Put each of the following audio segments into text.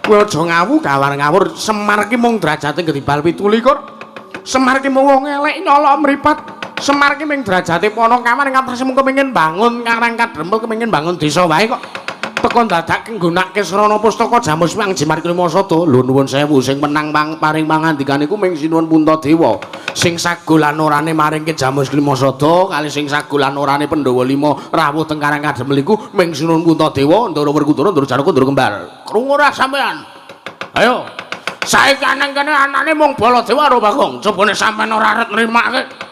Kowe aja ngawu gawar ngawur. Semar ki mung derajate gedibal 17. Semar ki mung wong elek nyala mripat. Semar ki ming derajate pono kamar ing atas mung kepengin bangun Karang Kadempel kepengin bangun desa wae kok. Teko dadak nggunakake srana pustaka Jamus Mang Jimar Klimasada. Lho nuwun sewu sing menang paring pangandikan iku ming Sinuwun Puntadewa. Sing sagulan orane maringke Jamus Klimasada kali sing sagulan orane Pandhawa 5 rawuh teng Karang Kadempel iku ming Sinuwun Puntadewa Ndara Werkudara Ndara Janaka Ndara Kembar. Krungu ora sampean? Ayo. Saiki aneng kene anane mung Baladewa karo Bagong. Cobane sampean ora arep nrimake.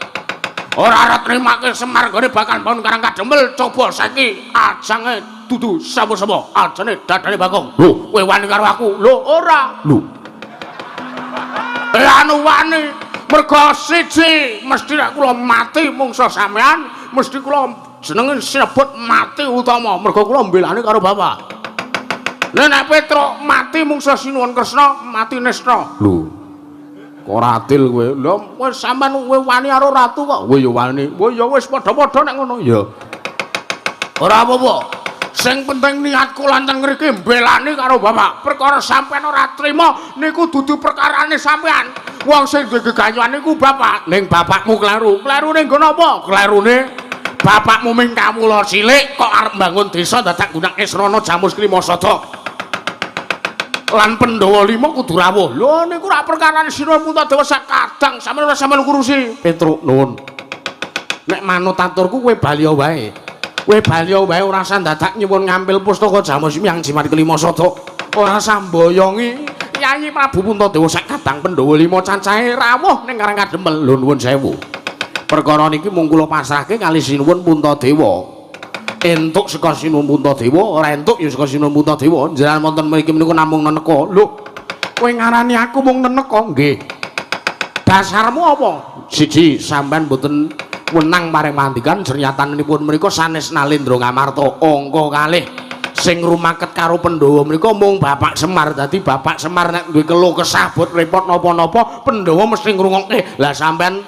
Ora arep nrimake Semar gone bakal bangun Karang Kadempel. Coba saiki ajange dudu sapa-sapa ajane dadane Bagong. Lho, kowe wani karo aku? Lho, ora. Lho. Anu wani mergo siji mesti nek kula mati mungsuh sampean, mesti kula jenenge sinebut mati utama mergo kula mbelani karo bapak. Nek Petruk mati mungsuh Sinuwun Kresna, mati Nestra. Lho. Kok ora adil kowe. Lho, wis sampean kowe wani karo ratu kok. Kowe ya wani. Kowe ya wis padha-padha nek ngono ya. Ora apa-apa. Sing penting niatku lanten ngriki mbelani karo bapak. Perkara sampean ora trima niku dudu perkarane sampean. Wong sing duwe gegayuhan niku bapak. Ning bapakmu kleru. Klerune nggo napa? Klerune bapakmu ming kawula cilik kok arep mbangun desa dadak gunake srana Jamus Klimasada. Lan Pandhawa 5 kudu rawuh. Lho niku rak perkarane Sinuwun Puntadewa sak kadang sampeyan ora sampeyan ngurusi. Petruk nuwun. Nek manut aturku kowe balya wae. Kowe balya wae ora usah dadak nyuwun ngampil pustaka Jamus Mang Jimar Klimasada. Ora usah mboyongi Yayi Prabu Puntadewa sak kadang Pandhawa 5 cacahe rawuh ning Karang Kadempel. Lho nuwun sewu. Perkara niki mung kula pasrahke kali Sinuwun Puntadewa. Entuk saka Sinuwun Puntadewa, ora entuk ya saka Sinuwun Puntadewa. Njenengan wonten mriki menika namung neneka. Lho, kowe ngarani aku mung neneka? Nggih. Dasarmu apa? Siji, sampean mboten wenang paring mandikan jernyatanipun menika sanes Nalendra Ngamarta. Angka kalih sing rumaket karo Pandhawa menika mung Bapak Semar. Dadi Bapak Semar nek duwe keluh kesah bot repot napa-napa, Pandhawa mesti ngrungokke. Lah sampean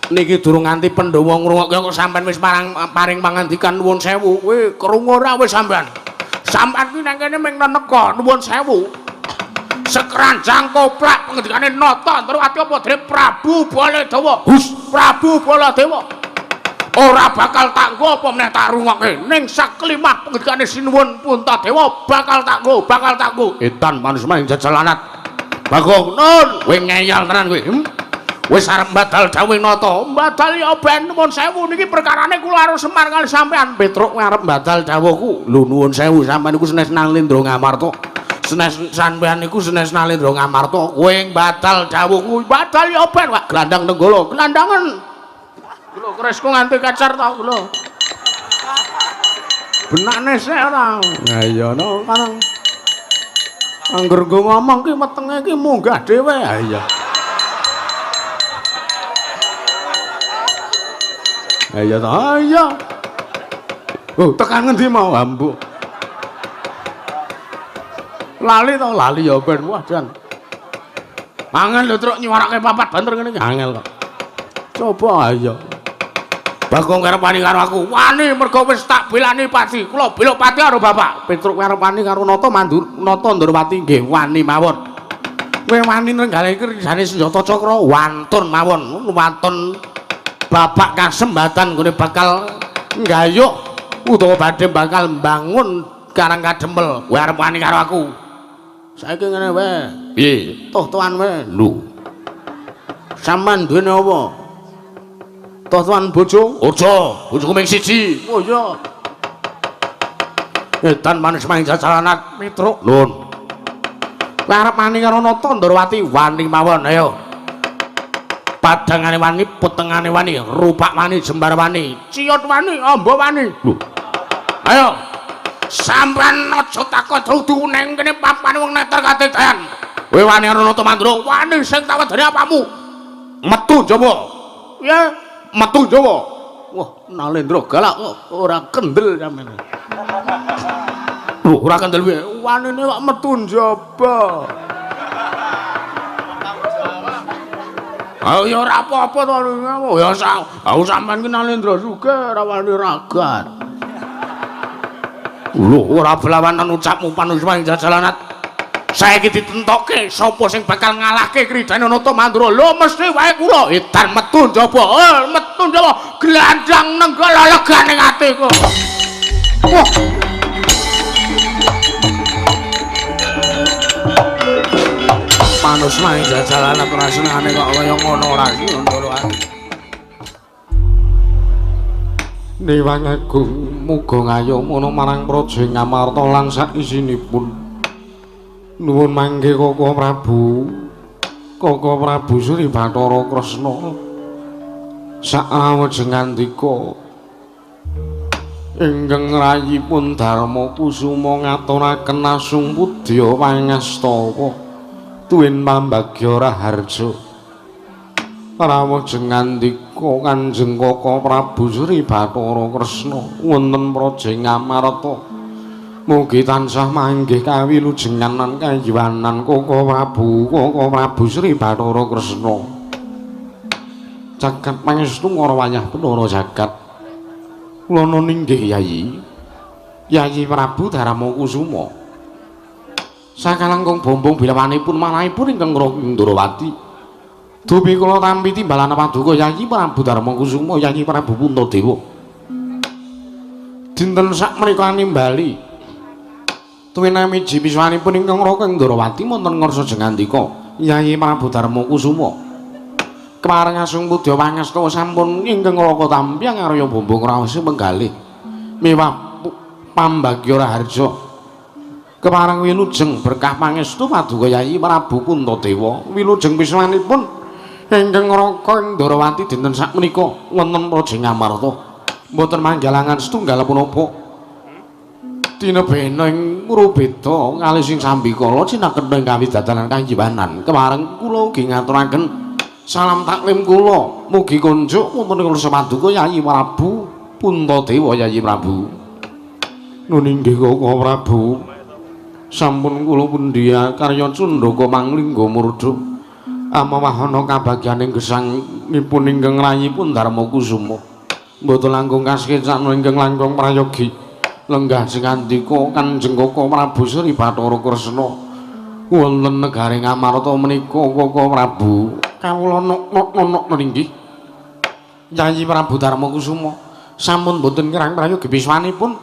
niki durung nganti Pandhawa ngrungokke kok sampean wis paring pangandikan nuwun sewu. Kowe krungu ora wis sampean? Sampean ki nang kene ming neneka nuwun sewu. Sekranjang koplak pangandikane nata Ndrawati apa Dre Prabu Baladewa. Hus, Prabu Baladewa. Ora bakal tak nggo apa meneh tak rungokke. Ning saklimah pangandikane Sinuwun Puntadewa bakal tak nggo. Edan manusma ing jajalanat. Bagong nun, kowe ngeyel tenan kowe. Wis arep mbadal dawuh nata. Mbadal ya ben nuwun sewu niki perkarane kula karo Semar kali sampean. Petruk kowe arep mbadal dawuhku. Lho nuwun sewu sampean niku senes Nalendra Ngamarta. Senes sampean niku senes Nalendra Ngamarta. Kowe mbadal dawuhku. Mbadal ya ben Pak Glandang Tenggala. Glandangan. Lho kresku nganti kacar ta lho. Benane sik ora. Ha iya no kan. Angger go ngomong ki wetenge ki munggah dhewe. Ha iya. Ayo ta, ayo. Oh, tekan ngendi mau ambu? Lali to, lali ya ben wah jan. Angel lho truk nyuwarake papat banter ngene iki. Angel kok. Coba ayo. Bagong arep wani karo aku. Wani mergo wis tak belani pati. Kula belok pati karo bapak. Petruk arep wani karo Nata Nata Ndrawati nggih wani mawon. Kowe wani nenggale iki risane senjata cakra wantun mawon. Wantun Bapak kasembatan gone bakal nggayuh utawa badhe bakal mbangun Karang Kadempel. Kowe arep wani karo aku. Saiki ngene wae. Piye? Toh-tohan wae. Lho. Sampeyan duwene apa? Toh-tohan bojo? Aja, bojoku ming siji. Oh iya. Edan manis maning jajalanat Petruk. Nun. Kowe arep wani karo Nata Ndrawati wani mawon ayo. Padangane wani, petengane wani, rupak wani, jembar wani, ciut wani, amba wani. Lho. Ayo. Sampeyan aja takon dudu ning kene papan wong neter katetean. Kowe wani karo Nata Mandra, wani sing tak wedani apamu? Metu Jawa. Ya, metu Jawa. Wah, Nalendra galak kok ora kendel sampeyan. Lho, ora kendel piye? Wanine kok metu njaba. Oh ya ora apa-apa to ya aku sampean ki Nalendra sugih ora wani ragat. Lho ora belawanan ucapmu panusma ing jajalanat. saiki ditentokke sapa sing bakal ngalahke Kridananata Mandura. Lho mesti wae kula edan metu njaba. Metu njaba glandang nenggala leganing atiku. Wah. Manus main jajalan ora senengane kok kaya ngono lagi ndoro ati. Niwang Agung muga ngayomana marang Praja Ngamarta lan sak isinipun. Nuwun mangke Koko Prabu Sri Bathara Kresna saawejeng ngandika ingkang rayipun Darma Kusuma ngaturaken asung pudya pangastawa tuwin pambagya raharja rawujeng ngandika Kanjeng Koko Prabu Sri Bathara Kresna wonten Praja Ngamarta mugi tansah manggih kawilujengan lan kayiwanan Koko Prabu Sri Bathara Kresna jagat pangestu ora wayah penara jagat kula ninggih Yayi Prabu Darma Kusuma sakalangkung bombong bilawanipun manahipun ingkang Ndrawati dupi kula tampi timbalan paduka Yayi Prabu Darma Kusuma Yayi Prabu Puntadewa dinten sakmenika nimbali tuwinamiji biswanipun ingkang Raka Ndrawati wonten ngarsa jengandika Yayi Prabu Darma Kusuma kemareng asung pudya pangastawa sampun ingkang Raka tampi ngarya bombong raos penggalih miwah pambagya raharja kemareng wilujeng berkah pangestu paduka Yayi Prabu Puntadewa wilujeng biswanipun ingkang Raka Ndrawati dinten sakmenika wonten Praja Ngamarta mboten manggalangan setunggal punapa tinebena ing rubeda kalih sing sambikala cinaketha ing kawidadanan kayiwanan kemareng kula ugi ngaturaken salam taklim kula mugi kunjuk wonten kula sapaduka Yayi Prabu Puntadewa Yayi Prabu nun inggih Koko Prabu sampun kula pundhiya karya Cundaka Manglingga Murda amawahana kabagyaning gesangipun ingkang rayipun Darma Kusuma mboten langkung kasekecak ingkang langkung prayogi lenggah sing andika Kanjeng Koko Prabu Sri Bathara Kresna wonten negari Ngamarta menika Koko Prabu kawula nok nggih Yayi Prabu Darma Kusuma sampun boten kirang prayogi biswanipun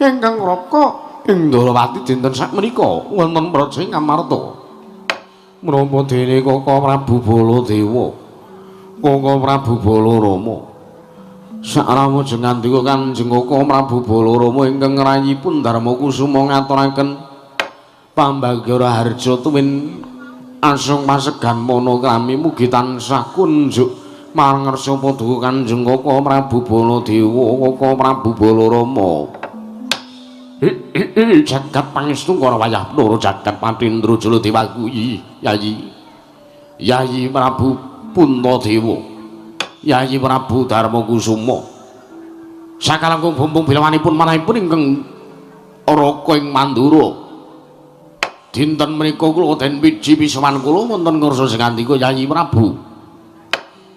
ingkang Raka ing Ndrawati dinten sakmenika wonten Praja Ngamarta menapa dene Koko Prabu Baladewa Koko Prabu Balarama sakrawujeng ngandika Kanjeng Koko Prabu Balarama ingkang rayipun Darma Kusuma ngaturaken pambagya raharja tuwin asung pasegan monokrami mugi tansah kunjuk marang ngarsa paduka Kanjeng Koko Prabu Baladewa Koko Prabu Balarama jagat pangestu ora wayah penara jagat Patindra Jaladewaku Yayi Prabu Puntadewa Yayi Prabu Darma Kusuma sakalangkung bombong bilawanipun manahipun ingkang Raka ing Mandura dinten menika kula den wiji pisawan kula wonten ngarsa singandika Yayi Prabu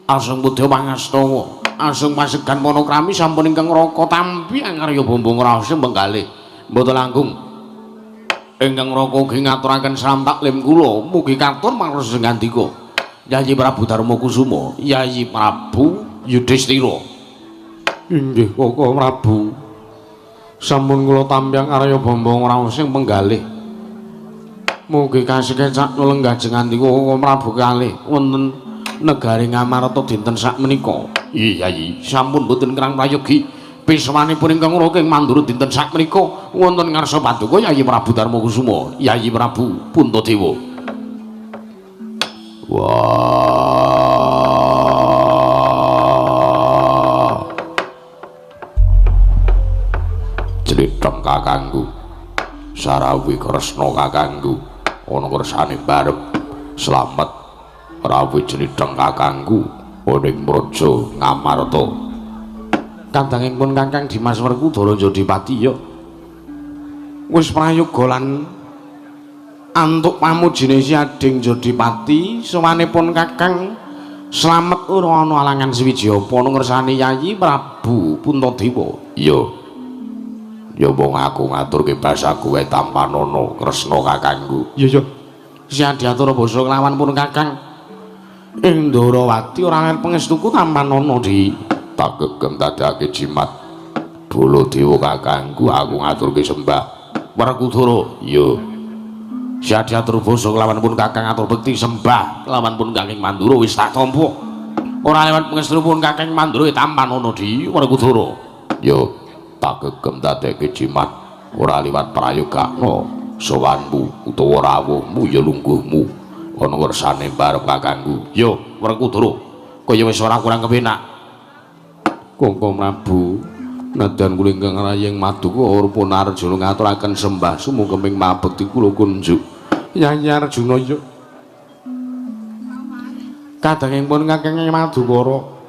asung pudya pangastawa asung pasegan monokrami sampun ingkang Raka tampi angarya bombong raos penggalih mboten langkung ingkang Raka ugi ngaturaken salam taklim kula mugi katur mangarsa singandika Yayi Prabu Darma Kusuma Yayi Prabu Yudhistira inggih Koko Prabu sampun kula tampi angarya bombong raos penggalih mugi kasekecak lenggah jengandika Koko Prabu kalih wonten negari Ngamarta dinten sakmenika Yayi sampun boten kirang prayogi piswanipun ingkang Raka ing Mandura dinten sakmenika wonten ngarsa paduka Yayi Prabu Darma Kusuma Yayi Prabu Puntadewa wah criteng kakangku Sarawi Kresna kakangku ana kersane barep slamet rawuh criteng kakangku ning Praja Ngamarta kandhangipun Kakang Dimas Werkudara Jodipati ya wis prayoga lan antuk pamujine si Ading Jodipati sawanipun Kakang slamet ora ana alangan swiji apa ngersani Yayi Prabu Puntadewa ya Ya wong aku ngaturke basaku wae Tampanono Kresna kakangku. Iya. Siang diatur basa kelawan pun kakang. Ing Ndarawati ora ler pangestuku Tampanono di. Tak gegem dadake jimat. Baladewa kakangku aku ngaturke sembah. Werkudara. Iya. Siang diatur basa kelawan pun kakang atur bekti sembah kelawan pun Kakang Mandura wis tak tampa. Ora lewat pangestu pun Kakang Mandura Tampanono di Werkudara. Yo. Tak gegem dadeke jimat ora liwat prayogakna sowanmu utawa rawuhmu ya lungguhmu ana wersane bareng kakangku yo Werkudara kaya wis ora kurang kepenak Koko Prabu nadan kula ingkang rayeng Maduka pun Arjuna ngaturaken sembah sumugeng mabekti kula kunjuk Nyai Arjuna yo kadangipun Kakang Madukara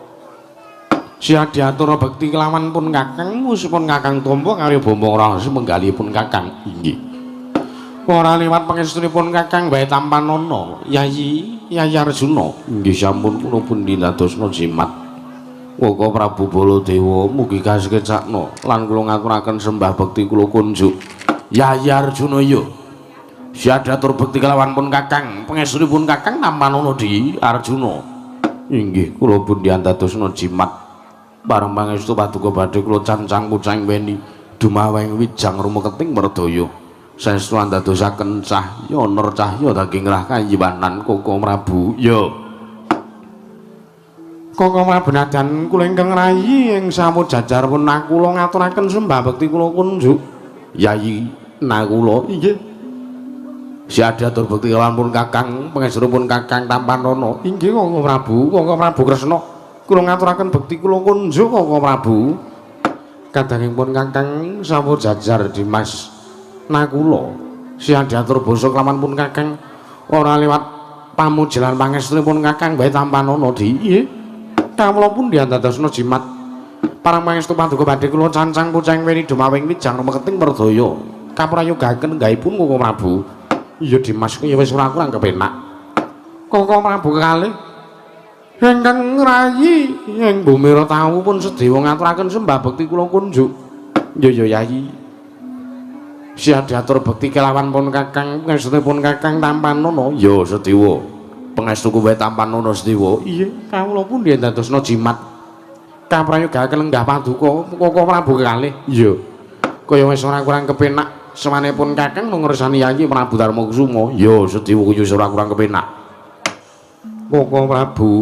sia diatur bekti kelawan pun kakang musipun kakang tompo kali bombong rahasia menggalipun kakang inggih ora liwat pangestunipun kakang bae Tampanono Yayi Arjuna inggih sampun kula pundi dadosna jimat Koko Prabu Baladewa mugi kasekecakna lan kula ngaturaken sembah bekti kula kunjuk Yayi Arjuna yo sia diatur bekti kelawan pun kakang pangestunipun kakang Tampanono di Arjuna inggih kula pundi dadosna jimat bareng pangestu paduka badhe kula cancang pucang weni dumaweng wijang rumeketing merdaya saestu andadosaken cahya ner cahya daging rah kayiwanan Koko Prabu ya Koko Prabu nadan kula ingkang rayi ing samujajar pun kula ngaturaken sembah bekti kula kunjuk Yayi nakula inggih siadatur bekti kelawan pun kakang pangestunipun Kakang Tampanono inggih Koko Prabu Kresna kula ngaturaken bekti kula kunjuk Koko Prabu kadangipun Kakang samujajar Dimas Nakula siang diatur basa kelawan pun Kakang ora liwat pamujalan pangestunipun Kakang bae Tampanono di nggih kawula pun diandadosna jimat parang pangestu paduka badhe kula cancang pucang weni dumawing wijang rumeketing merdaya kaprayogaken gayipun Koko Prabu iya Dimas kaya wis ora kurang kepenak Koko Prabu kekalih ingkang rayi ing bumira tawu pun sedewa ngaturaken sembah bekti kula kunjuk ya Yayi sia diatur bekti kelawan pun Kakang pangestunipun Kakang Tampanono ya sedewa pangestuku wae Tampanono sedewa iya kawula pun yen dadosna jimat kaprayogaken lenggah paduka Koko Prabu kekalih iya kaya wis ora kurang kepenak semanipun Kakang ngersani Yayi Prabu Darmakusuma ya sedewa kaya wis ora kurang kepenak Koko Prabu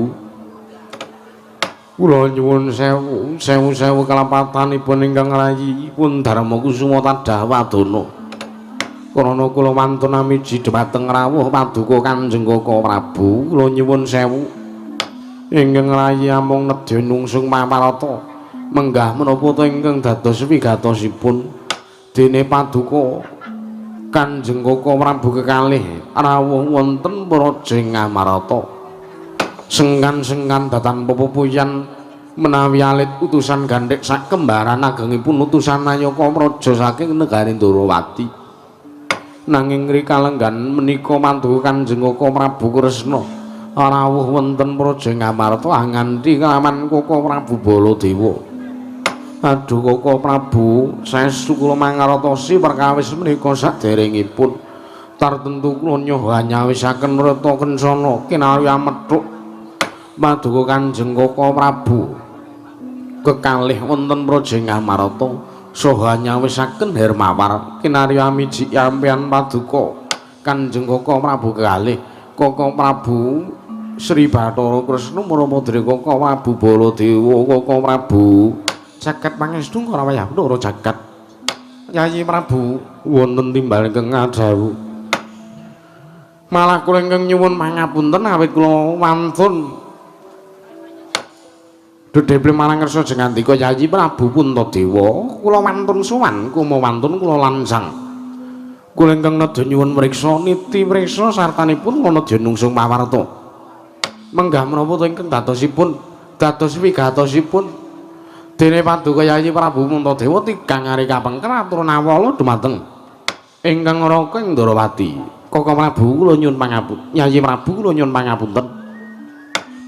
kula nyuwun sewu kalapatanipun ingkang rayi pun Darmakusuma tadah wadana krana kula wantun amiji dhumateng rawuh paduka Kanjeng Koko Prabu kula nyuwun sewu ingkang rayi amung nedya nungsung mamarata menggah menapa ingkang dados wigatosipun dene paduka Kanjeng Koko Prabu kekalih rawuh wonten Praja Ngamarata sengkan-sengkan datan pepupuyan menawi alit utusan gandhek sak kembaran agengipun utusan Nayaka Praja saking negari Ndarawati nanging rikalenggan menika mantu Kanjeng Koko Prabu Kresna rawuh wonten Praja Ngamarta nganti kelawan Koko Prabu Baladewa aduh Koko Prabu saestu kula mangartosi perkawis menika saderengipun tartentu kula nyoba nyawisaken rata kencana kinarya amethuk paduka Kanjeng Koko Prabu kekalih wonten Praja Ngamarta saha nyawisaken hermawar kinarya miji ampeyan paduka Kanjeng Koko Prabu kekalih Koko Prabu Sri Bathara Kresna Maramadri Koko Prabu Baladewa Koko Prabu caket pangestu ora wayah ndara jagat Yayi Prabu wonten timbal ingkang ngadhawu malah kula ingkang nyuwun pangapunten awit kula wantun Dedheble marang ngersa jengandika Yayi Prabu Puntadewa kula wantun sowan kuma wantun kula lansang kula ingkang nedya nyuwun mriksa niti mriksa sartanipun kula nedya nungsung pawarta menggah menapa ingkang dados wigatosipun dene paduka Yayi Prabu Puntadewa tigang ari kapengker atur nawala dumateng ingkang raka ing Ndarawati Koko Prabu kula nyuwun pangapunten Yayi Prabu kula nyuwun pangapunten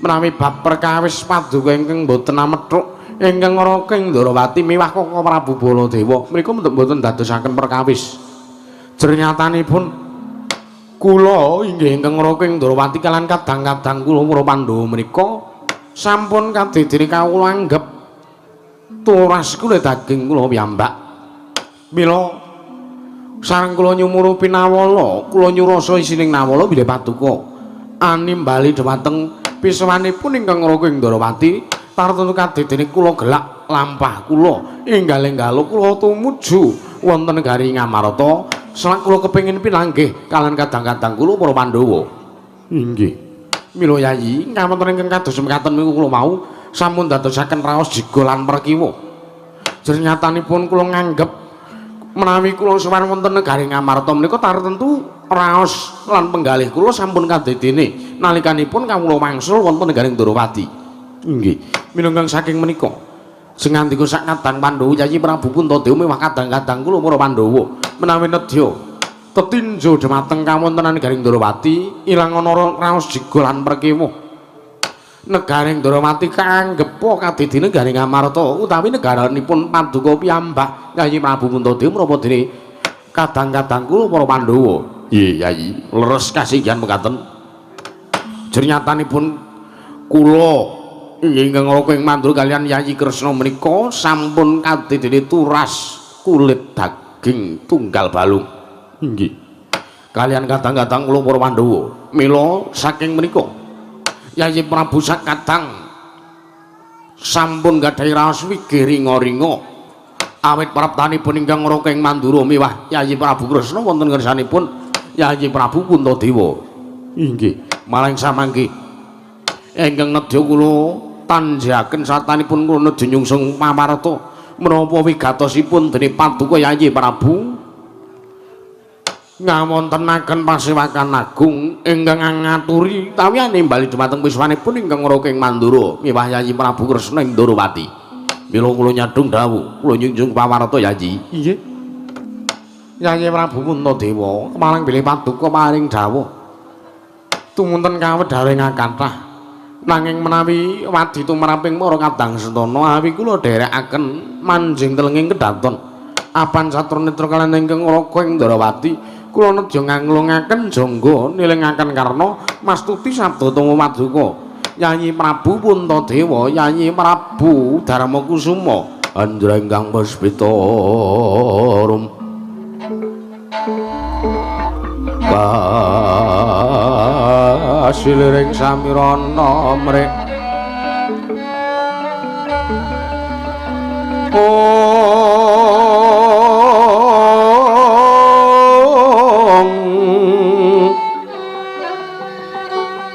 menawi bab perkawis paduka ingkang boten amethuk ingkang Raking Ndarawati miwah Koko Prabu Baladewa menika mboten dadosaken perkawis. Jernyatanipun kula inggih ingkang Raking Ndarawati kalan kadang-kadang kula para Pandhawa menika sampun kadidiri kawula anggep turas kula daging kula piyambak. Mila sareng kula nyumuru pinawala, kula nyurasa isining nawala bilih paduka animbali dhumateng piswanipun ingkang Raking Ndarawati tartunu kadidiri kula gelak lampah kula enggal-enggal kula tumuju wonten negari Ngamarta selak kula kepengin pinanggih kalan kadang-kadang kula para Pandhawa. Inggih. Mila Yayi, ngapunten ingkang kados mekaten niku kula mau sampun dadosaken raos jiga lan perkiwa. Jernyatanipun kula nganggep menawi kula sowan wonten negari Ngamarta menika tartentu raos lan penggalih kula sampun kadidene nalikanipun kawula wangsul wonten negari Ndarawati. Inggih. Minangka saking menika sengandika sak kadang Pandhawa Yayi Prabu Puntadewa mewah kadang-kadang kula para Pandhawa menawi nedya tetinjo dhumateng kawontenan negari Ndarawati ilang ana raos jiga lan perkewa. Negari Ndarawati kaanggep kadidene negari Ngamarta utawi negaranipun paduka piyambak Yayi Prabu Puntadewa menapa dene kadang-kadang kula para Pandhawa. Nggih Yayi, leres kasinggihan mekaten. Jernyatanipun kula ingkang Raking Mandura kaliyan Yayi Kresna menika sampun kadidene turas kulit daging tunggal balung. Nggih. Kaliyan kadang-kadang kula para Pandhawa. Mila saking menika Yayi Prabu sakadang sampun gadhahi raos wigiringa-ringa awit praptanipun ingkang Raking Mandura miwah Yayi Prabu Kresna wonten ngersanipun Yayi Prabu Puntadewa. Inggih. Malang samangke ingkang nedya kula tanjaken satanipun kula nedya nyungsung pamarta menapa wigatosipun dening paduka Yayi Prabu ngawontenaken pasewakan agung ingkang ngaturi tawiyane bali dhumateng wiswanipun ingkang Raking Mandura miwah Yayi Prabu Kresna ing Ndarawati. Mila kula nyadhung dawuh kula nyunjung pawarta Yayi. Inggih. Yayi Prabu Puntadewa kemalang bilih paduka paring dawuh tumunten kawedharengan kathah nanging menawi wadi tumraping para kadang sentana awi kula dherekaken manjing telenging kedaton apan satrunitra kaliyan ingkang Raking Ndarawati kula nedya nganglungaken jangga nilingaken karna mastuti sabda tama paduka Yayi Prabu Puntadewa Yayi Prabu Darmakusuma anjrenggang puspita rum Siliring samirana mrek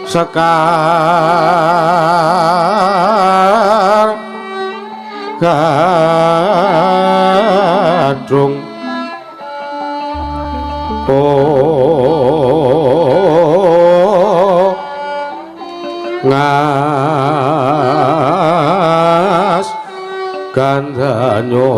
sekar gadung ngas gandhanyo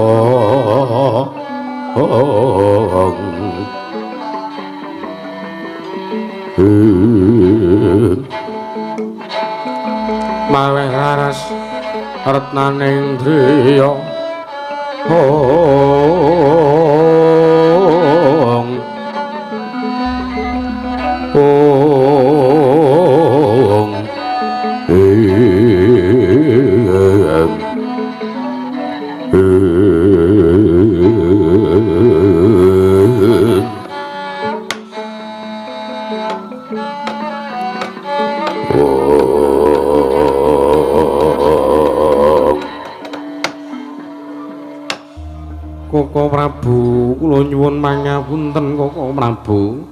maweh laras retnaning driya Koko Prabu, kula nyuwun pangapunten Koko Prabu.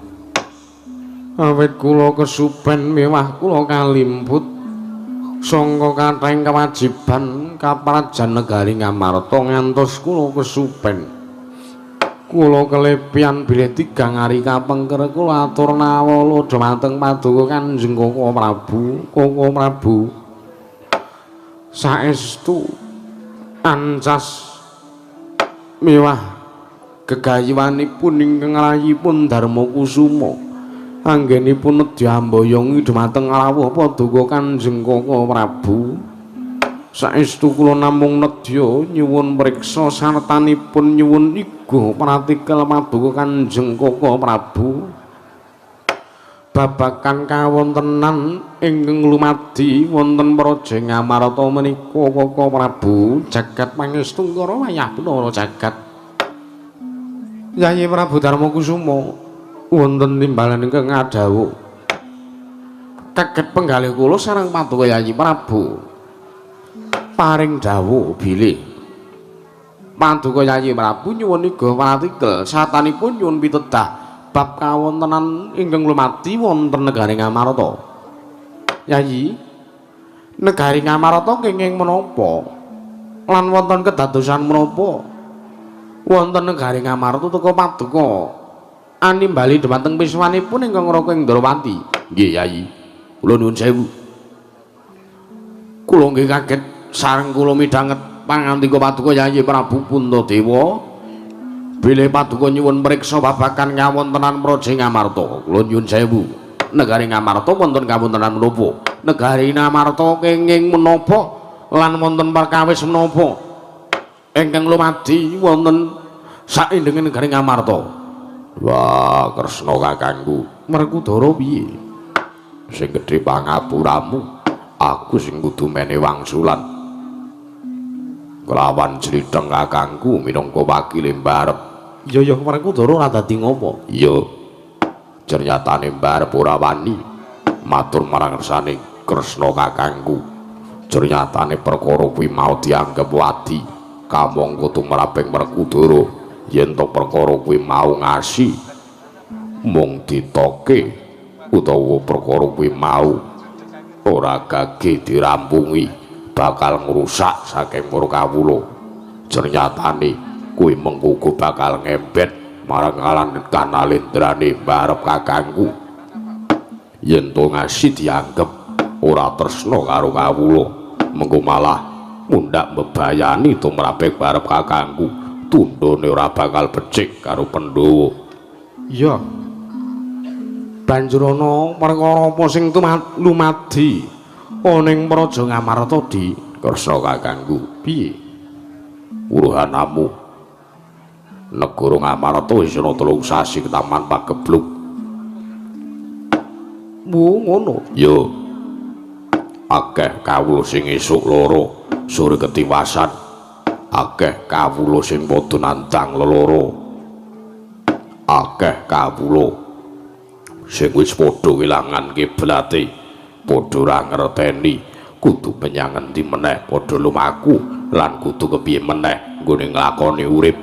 Awit kula kesupen mewah kula kalimput sangka kathahing kewajiban kaprajan negari Ngamarta ngantos kula kesupen. Kula kelepian bilih 3 ari kapengker kula atur nawala dhumateng paduka Kanjeng Koko Prabu. Koko Prabu saestu ancas miwah gegayuwanipun ingkang rayipun Darmakusuma anggenipun nedya ambayongi dhumateng rawuh paduka Kanjeng Koko Prabu Saestu kula namung nedya nyuwun priksa sartanipun nyuwun iga pratikel paduka Kanjeng Koko Prabu babagan kawontenan ingkang lumadi wonten praja Ngamarta menika Koko Prabu jagat pangestu karo wayah benara jagat Yayi Prabu Darmakusuma wonten timbalan ingkang ngadhawuh kaget penggalih kula sareng paduka Yayi Prabu paring dawuh bilih paduka Yayi Prabu nyuwun iga pratikel satanipun nyuwun pitedah bab kawontenan ingkang lumadi wonten negari Ngamarta Yayi negari Ngamarta kenging menapa lan wonten kedadosan menapa wonten negari Ngamarta teka paduka animbali dhumateng piswanipun ingkang Raka Indrawati nggih Yayi kula nuwun sewu kula nggih kaget sareng kula midhanget pangandika paduka Yayi Prabu Puntadewa bilih paduka nyuwun mriksa babagan kawontenan praja Ngamarta kula nyuwun sewu negari Ngamarta wonten kawontenan menapa negari Ngamarta kenging menapa lan wonten perkawis menapa ingkang lumadi wonten saindenging negari Ngamarta wah Kresna kakangku Werkudara piye sing gedhe pangapuramu aku sing kudu mene wangsulan kelawan criteng kakangku minangka wakile mbarep iya Werkudara ora dadi ngopo iya ternyatane mbarep ora wani matur marang ngersane Kresna kakangku ternyatane perkara kuwi mau dianggep wadi kamangka tumraping Werkudara yen to perkara kuwi mau ngasi mung ditoke utawa perkara kuwi mau ora gage dirampungi bakal ngrusak saking para kawula ternyatane kuwi mengko bakal ngembet marang kanalendrane mbarep kakangku yen to ngasi dianggep ora tresna karo kawula mengko malah mundhak mbebayani tumraping mbarep kakangku tundhone ora bakal becik karo Pandhawa iya banjur ana perkara apa sing lumadi ana ing praja Ngamarta di Kresna kakangku piye uruhanamu negara Ngamarta wis ana 3 sasi ketaman pagebluk ngono yo akeh kawula sing esuk lara sore ketiwasan akeh kawula sing padha nandang lelara akeh kawula sing wis padha kelangan kiblate padha ora ngerteni kudu menyang endi meneh padha lumaku lan kudu kepiye meneh nggone nglakoni urip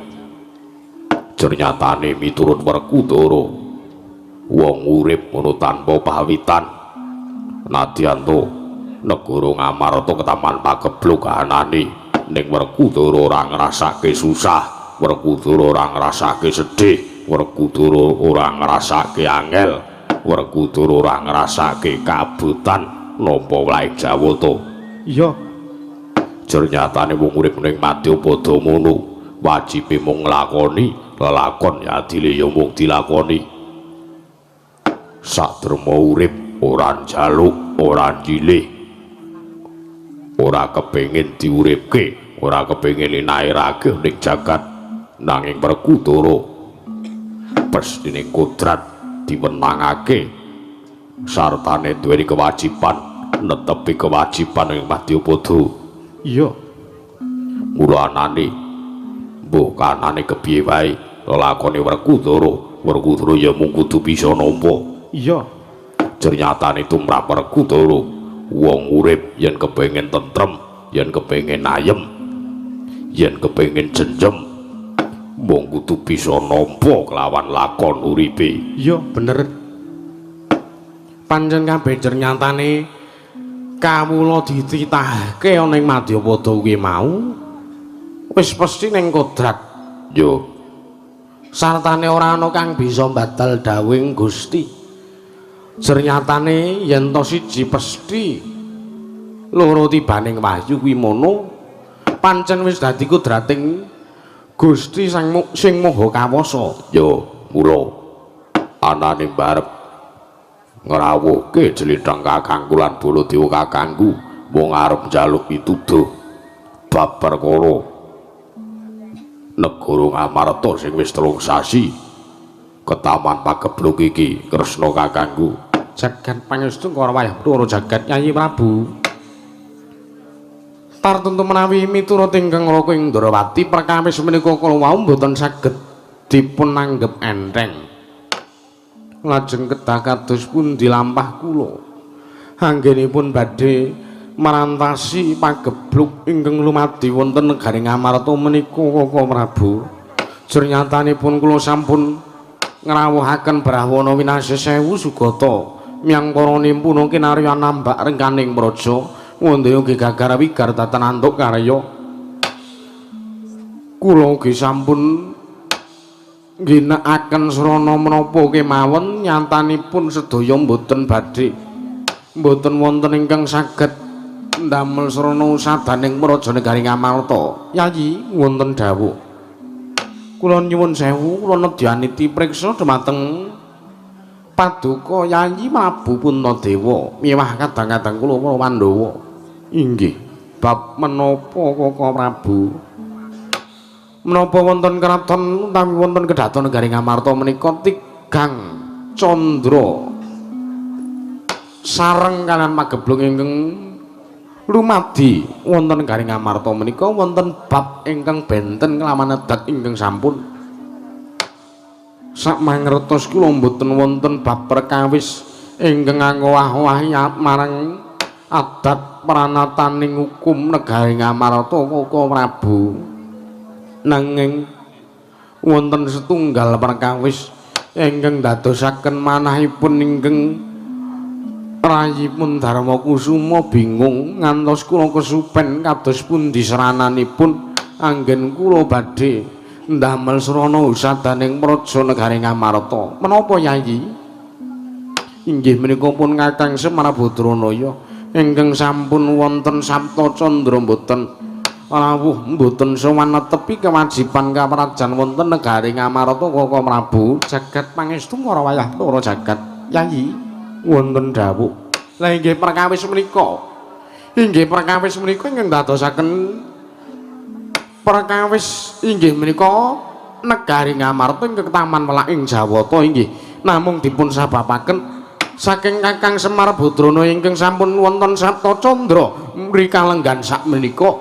ternyatane miturut Werkudara wong urip ngono tanpa pawitan nadyan to negara Ngamarta ketaman pagebluk kahanane ning Werkudara ora ngrasake susah Werkudara ora ngrasake sedih Werkudara ora ngrasake angel Werkudara ora ngrasake kabutan nampa wae Jawa to iya ternyatane wong urip ning madya padha ngono wajibe mung nglakoni lelakon ya adile ya mung dilakoni sadurunge urip ora njaluk ora njilih ora kepengin diuripke ora kepengin linairake ning jagat nanging Werkudara pesthine kodrat diwenangake sartane duweni kewajiban netepi kewajiban ing Madyapada iya mulanane mbuh kanane kepiye wae lakone Werkudara ya mung kudu bisa nampa iya ternyatane tumrap Werkudara wong urip yen kepengin tentrem yen kepengin ayem yen kepengin jenjem mung kudu bisa nampa kelawan lakon uripe iya bener pancen kabeh nyatane kawula dititahke ana ing Madyapada kuwi mau wis mesti ning kodrat yo sartane ora ana kang bisa batal dawuhing Gusti ternyatane yen to siji pesthi loro tibaning wahyu kuwi mono pancen wis dadi kodrating Gusti sing Maha Kawasa yo mula anane barep ngrawuhke jlitheng kakangku lan Baladewa kakangku wong arep njaluk pituduh bab perkara negara Ngamarta sing wis 3 sasi ketaman pagebluk iki Kresna kakangku jagat pangestu karo wayah Ploro jagat Yayi Prabu tartentu menawi miturut ingkang raka ing Ndrawati perkawis menika kala wau boten saged dipun anggep enteng lajeng kedah kados pundi lampah kula anggenipun badhe marantasi pagebluk ingkang lumadi wonten negari Ngamarta menika Kaka Prabu jernyatanipun kula sampun ngrawuhaken Brahwana winasih 1000 sugata miyang para nimpuna kinarya nambak rengkaning praja wondaya gegagar wigar datan antuk karya kula ugi sampun ginakaken srana menapa kemawon nyantanipun sedaya mboten badhe mboten wonten ingkang saged ndamel srana usadaning praja negari Ngamarta Yayi wonten dawuh kula nyuwun sewu kula nedyani tipriksa dhumateng paduka Yayi Prabu Puntadewa miwah kadang-kadang kula para Pandhawa inggih bab menapa Kaka Prabu menapa wonten kraton utawi wonten kedaton negari Ngamarta menika tigang candra sareng kaliyan pagebluk ingkang lumadi wonten negari Ngamarta menika wonten bab ingkang benten kelawan adat ingkang sampun sak mangertos kula mboten wonten bab perkawis ingkang ngowah-owahi marang adat pranataning hukum negari Ngamarta Kaka Prabu nanging wonten setunggal perkawis ingkang dadosaken manahipun ingkang rayipun Darma Kusuma bingung ngantos kula kesupen kados pundi serananipun anggen kula badhe ndamel srana usadaning praja negari Ngamarta menapa Yayi inggih menika pun Kakang Semar Badranaya ingkang sampun wonten sabta candra mboten rawuh mboten sowan netepi kewajiban kaprajan wonten negari Ngamarta Kaka Prabu jagat pangestu karo wayah Ploro jagat Yayi wonten dawuh la inggih perkawis menika ingkang dadosaken perkawis inggih menika negari Ngamarta ingkang taman welak ing Jawata inggih namung dipun sababaken saking Kakang Semar Badranaya ingkang sampun wonten sabta candra mrikalenggan sak menika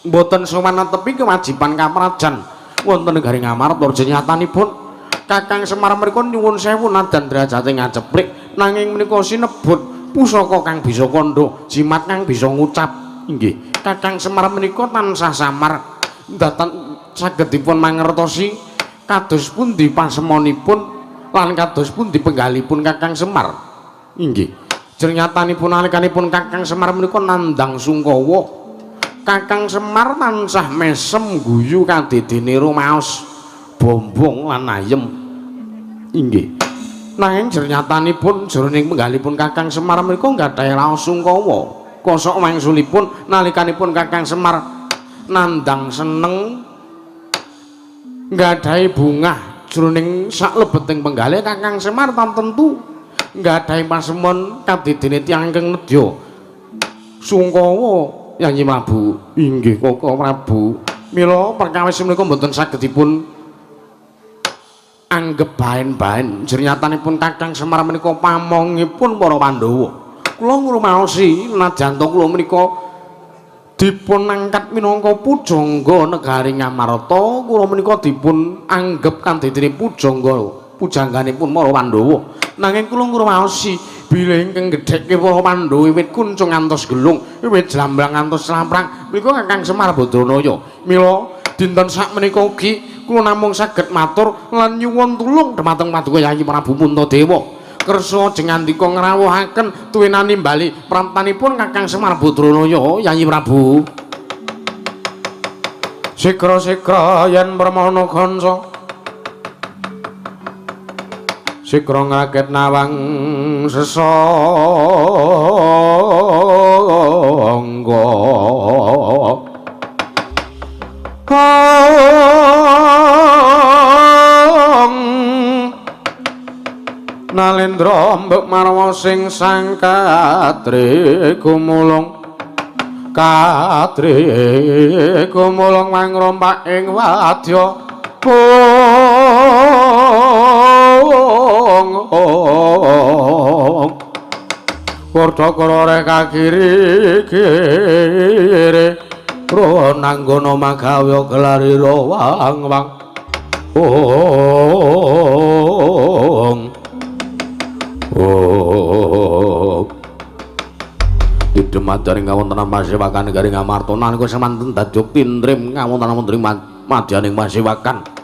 mboten sowan netepi kewajiban kaprajan wonten negari Ngamarta jenyatanipun Kakang Semar menika nyuwun sewu nadan derajate ngaceplik nanging menika sinebut pusaka kang bisa kandha jimat kang bisa ngucap inggih Kakang Semar menika tansah samar datan saged dipun mangertosi kados pundi pasemonipun lan kados pundi penggalipun Kakang Semar inggih jernyatanipun nalikanipun Kakang Semar menika nandang sungkawa Kakang Semar tansah mesem guyu kadidene rumaos bombong lan ayem inggih nanging jernyatanipun jroning penggalipun Kakang Semar menika gadhahi raos sungkawa kosok wangsulipun nalikanipun Kakang Semar nandang seneng gadhahi bungah jroning saklebeting penggalih Kakang Semar tamtentu gadhahi pasemon kadidene tiyang ingkang nedya sungkawa Yayi Prabu inggih Kaka Prabu mila perkawis menika mboten saged dipun anggep bahan-bahan jernyatanipun Kakang Semar menika pamongipun para Pandhawa kula ngrumaosi nadyan kula menika dipun angkat minangka pujangga negari Ngamarta kula menika dipun anggep kandidene pujangganipun para Pandhawa nanging kula ngrumaosi bilih ingkang gedhekke para Pandhawa wiwit kuncung ngantos gelung wiwit jlambrang ngantos lamprang menika Kakang Semar Badranaya mila dinten sak menika ugi kula namung saged matur lan nyuwun tulung dhumateng paduka Yayi Prabu Puntadewa kersa jengandika ngrawuhaken tuwinani bali praptanipun Kakang Semar Badranaya Yayi Prabu sigra-sigra yen permana kanca sigra ngaget nawang sesangga Nalendra mbek marwa sing sangkatri gumulung katri kumulung mangrompak ing wadya Wardakara rek kakiri-kiri Rananggana magawe gelarira wang-wang Didemadari ngawontenan Pasewakan Negari Ngamarta nalika semanten dadyok tindrim ngawontenan mentri madyaning Pasewakan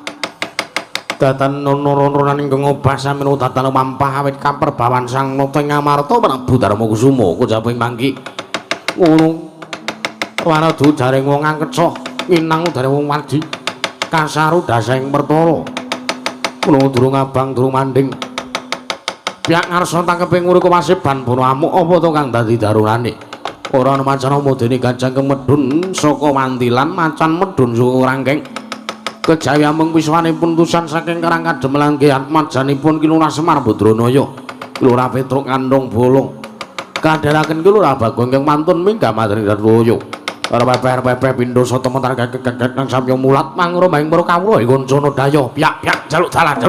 datan nono-nononan ingkang ngobah sami utatan mampah awit kaperbawan Sang Nata Ngamarta Prabu Darmakusuma kujabing mangki ngono Wanadu jaring wong angketsa minang udare wong wadi kasaru dasing pertara kula durung abang durung manding pihak ngarsa tangkeping urip Paseban bono amuk apa to kang dadi darunane ora ana macana modene gajah kemedhun saka wantilan macan medhun saka rangkeng kejawi amung wiswanipun tusan saking Karang Kademelan Kyat Majanipun Kilurah Semar Badranaya Kilurah Petruk Kandhong Bolong kadharaken Kilurah Bagong ingkang mantun minggah madring Dartoyo karo peper pindha sata mentar gegek nang samya mulat mangroma ing para kawula ing kancana daya piyak-piyak jaluk dalan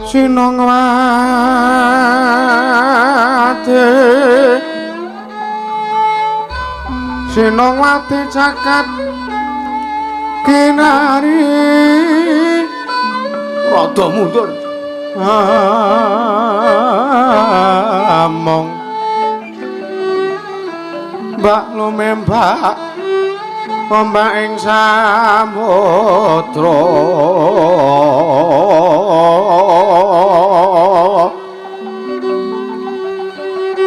Sinongwati cakat kinari rada mundur among mbak lumembak ombak ing samudra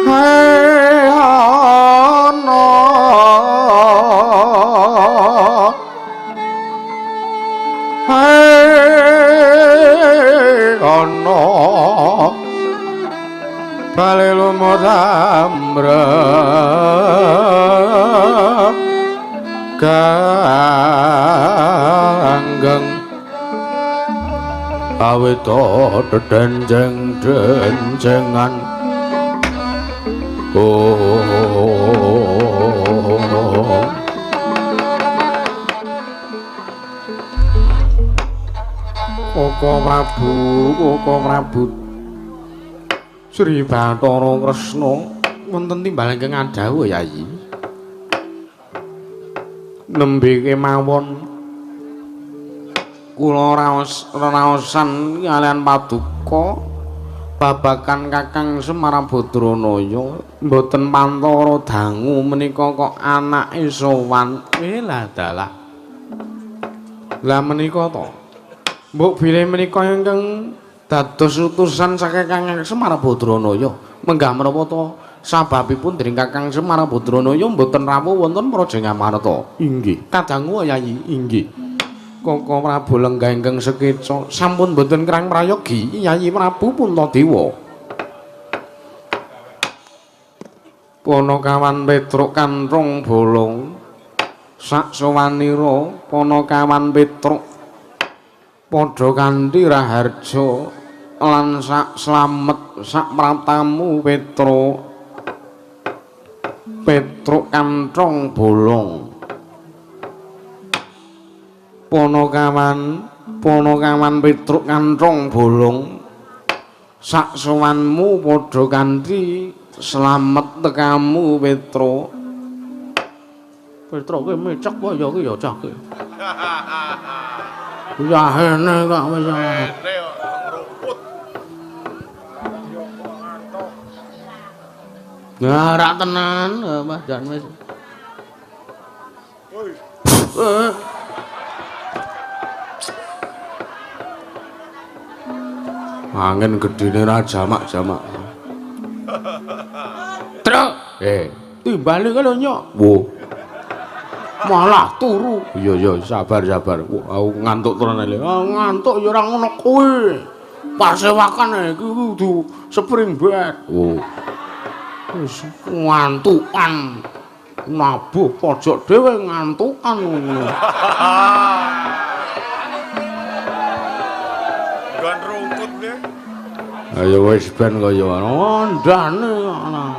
hai ana hai ana bale lumodamrep kanggeng awita denjeng-denjengan Koko Prabu Sri Bathara Kresna wonten timbal ingkang adhawuh Yayi nembe kemawon kula raosan kalian paduka babakan Kakang Semar Badranaya mboten pantara dangu menika kok anake sowan lah dalah lah menika to mbok bilih menika ingkang dados utusan saking Kakang Semar Badranaya menggah menapa to sababipun dening Kakang Semar Badranaya mboten rawuh wonten Praja Ngamarta inggih kadangu Yayi inggih Koko Prabu lenggah ingkang sekeca sampun mboten krang prayogi Yayi Prabu Puntadewa Panakawan Petruk Kanthong bolong sak sawanira Panakawan Petruk padha kanthi raharja lan sak slamet sak pratamu Petruk Kanthong bolong Panakawan Petruk Kanthong bolong sak sowanmu padha kanthi slamet tekamu Petruk kowe mecek wae ya ki ya cah ki ya hene kok wis rumput ya ra tenan Mas Jan wis angin gedene ra jamak-jamak. Truk. Timbali kok lho nyok. Wo. Malah turu. Iya sabar. Aku ngantuk tenan lho. Ngantuk ya ora ngono kuwi. Pasewakan iki kudu spring bed. Oh. Wis ngantukan. Nabuh pojok dhewe ngantukan ngono. Ayo wis ben kaya ndane ana.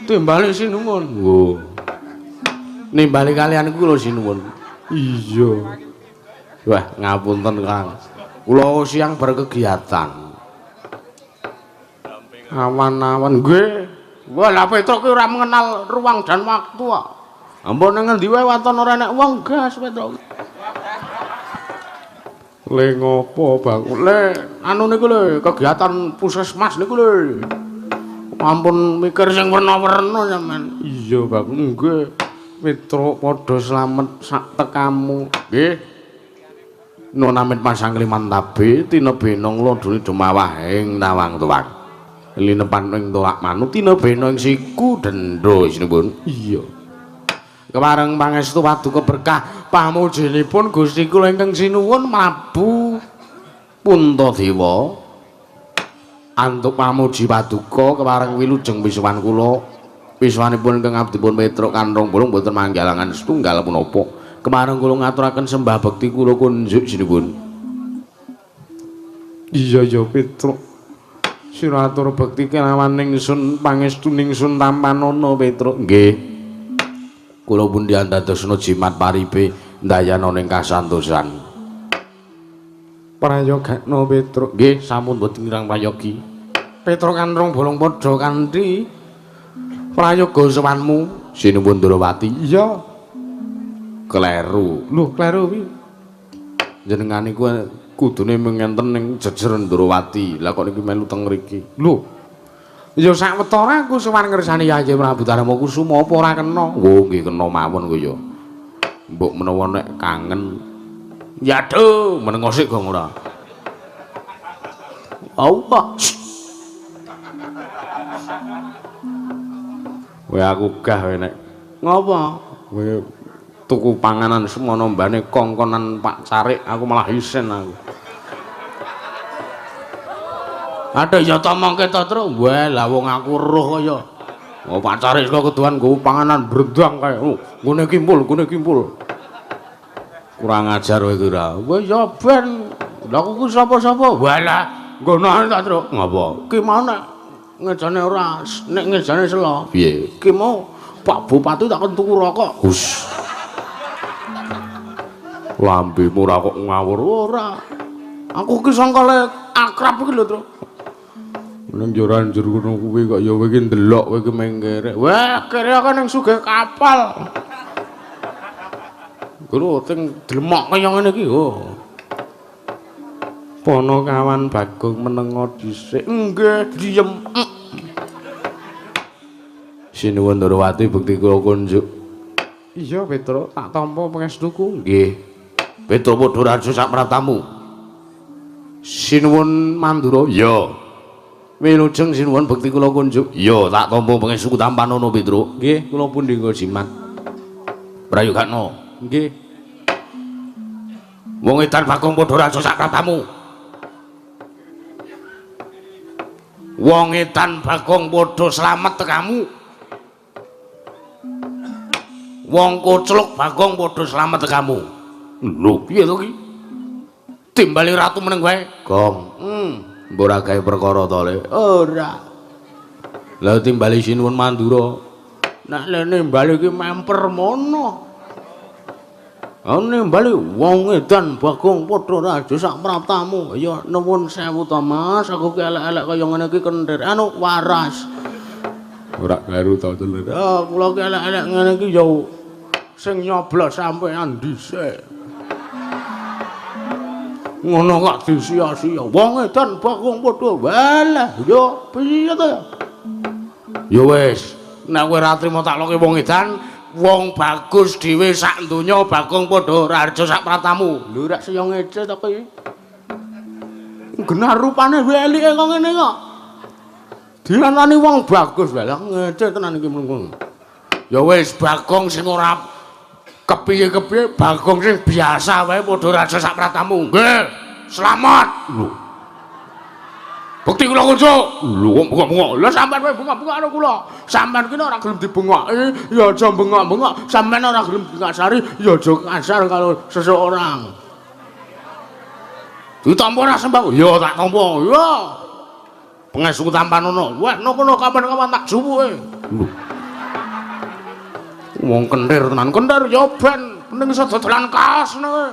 Timbali sinuwun. Wo. Nimbali kalian iku lho sinuwun. Iya. Wah, ngapunten Kang. Kula siang berkegiatan. Awan-awan nggih. Wah, lah Petruk ki ora mengenal ruang dan waktu kok. Ampun nang ngendi wae waton ora enek wong gas Petruk. Le ngopo Bang? Le anu niku lho kegiatan puskesmas niku lho. Ampun mikir sing werna-werna sampean. Iya Bang, nggih. Petruk padha slamet sak tekamu. Nggih. Nun amit pasang limantabe tinebena nglodhone dumawah ing tawang tuwak. Linepan ing tolak manut tinebena ing siku dendho sinipun. Iya. Kemareng pangestu paduka berkah pamujinipun Gusti kula ingkang sinuwun Prabu Puntadewa antuk pamuji paduka kemareng wilujeng pisuwan kula pisuwanipun ingkang abdipun Petruk Kanthong bolong boten manggalangan setunggal punapa kemareng kula ngaturaken sembah bekti kula kunjuk sinipun. Iya Petruk sira atur bekti kelawan ningsun pangestu ningsun tampanana Petruk. Nggih. Kula pundi andadosna jimat paribe ndayana ning kasantosan. Prayogakna Petruk. Nggih, sampun boten kirang prayogi. Petruk kanthong bolong padha kanthi prayoga sowanmu Sinuwun Ndrawati. Iya. Kleru. Lho, kleru piye? Jenengan iku kudune mengenten ning jejer Ndrawati. Lah kok niki melu teng mriki. Lho. Ya sawetara aku sowan ngersani Yayi Prabu Darma Kusuma apa ora kena? Oh, nggih kena mawon ku ya. Mbok menawa nek kangen. Ya aduh, menengo sik gong ora. Allah. Kowe aku gah kowe nek ngopo? Kowe tuku panganan semono mbane kongkonan Pak Carik aku malah isen aku. Aduh ya tomongke to, Tru. Wah, lah wong aku roh kaya. Oh, Pak Carik kok keduan nggo panganan brendang kae. Oh, ngene kimpul, ngene kimpul. Kurang ajar kowe iki ra. Wis ya ben. Lah aku sapa-sapa? Walah, ngono ae ta, Tru. Ngapa? Ki mau nek ngejane ora, nek ngejane selo. Piye? Ki mau Pak Bupati tak tuku rokok. Hus. Lambemu ora kok ngawur ora. Aku ki sangkale akrab iki lho, Tru. Nang joran jero ngono kuwi kok ya kowe iki ndelok kowe iki mengkere. Wah, kere kan ning sugih kapal. Guru teng dlemok kaya ngene iki. Oh. Ponokawan Bagong menengo dhisik. Nggih, diem. Sinuwun Ndrawati bukti kula kunjuk. Iya, Petruk, tak tampa pangestuku. Nggih. Petruk padha raja sak pratamu. Sinuwun Mandura. Iya. Wilujeng sinuwun bukti kula kunjuk. Iya, tak tampa pangestuku tampanono, Petruk. Nggih, kula pundi nggo jimat. Prayogakna. Nggih. Wong edan Bagong padha raja sak pratamu. Wong edan Bagong padha slamet tekamu. Wong kocluk Bagong padha slamet tekamu. Lho, piye to ki? Timbali ratu meneng wae. Gong. Mbok ora gawe perkara to, Le? Ora. Lah timbali Sinuwun Mandura. Nek lene mbali ki memper mono. Ane bali wong edan Bagong padha raja sak praptamu. Ya nuwun sewu to, Mas. Aku ki elek-elek kaya ngene iki kentir. Anu waras. Ora kleru to, Lur. Ah, kula ki elek-elek ngene iki ya sing nyoblos sampean dhisik. Ngono kok disia-sia. Wong edan Bagong padha walah. Ya piye to ya? Ya wis, nek kowe ora trimo tak loke wong edan wong bagus dhewe sak donya Bagong padha raja sak pratamu. Lho rak saya ngece to kowe. Genar rupane welike kok ngene kok. Dianani wong bagus wae lah ngece tenan iki mlungkung. Ya wis Bagong sing ora kepiye-kepiye, Bagong sing biasa wae padha raja sak pratamu. Nggih. Selamat. Lho. Bukti kula kunjuk. Lho kok bengok-bengok. Lah sampean wae bengok-bengok karo kula. Sampean ki ora gelem dibengok, ya aja bengok-bengok. Sampean ora gelem dikasari, ya aja kasar karo seseorang. Ditampa ora sembah. Ya tak tampa. Ya. Pengestu tampanono. Wah, nopo kapan-kapan tak jupuke. Lho. Wong kentir tenan, kentir ya ben ning iso dodolan kaos kowe.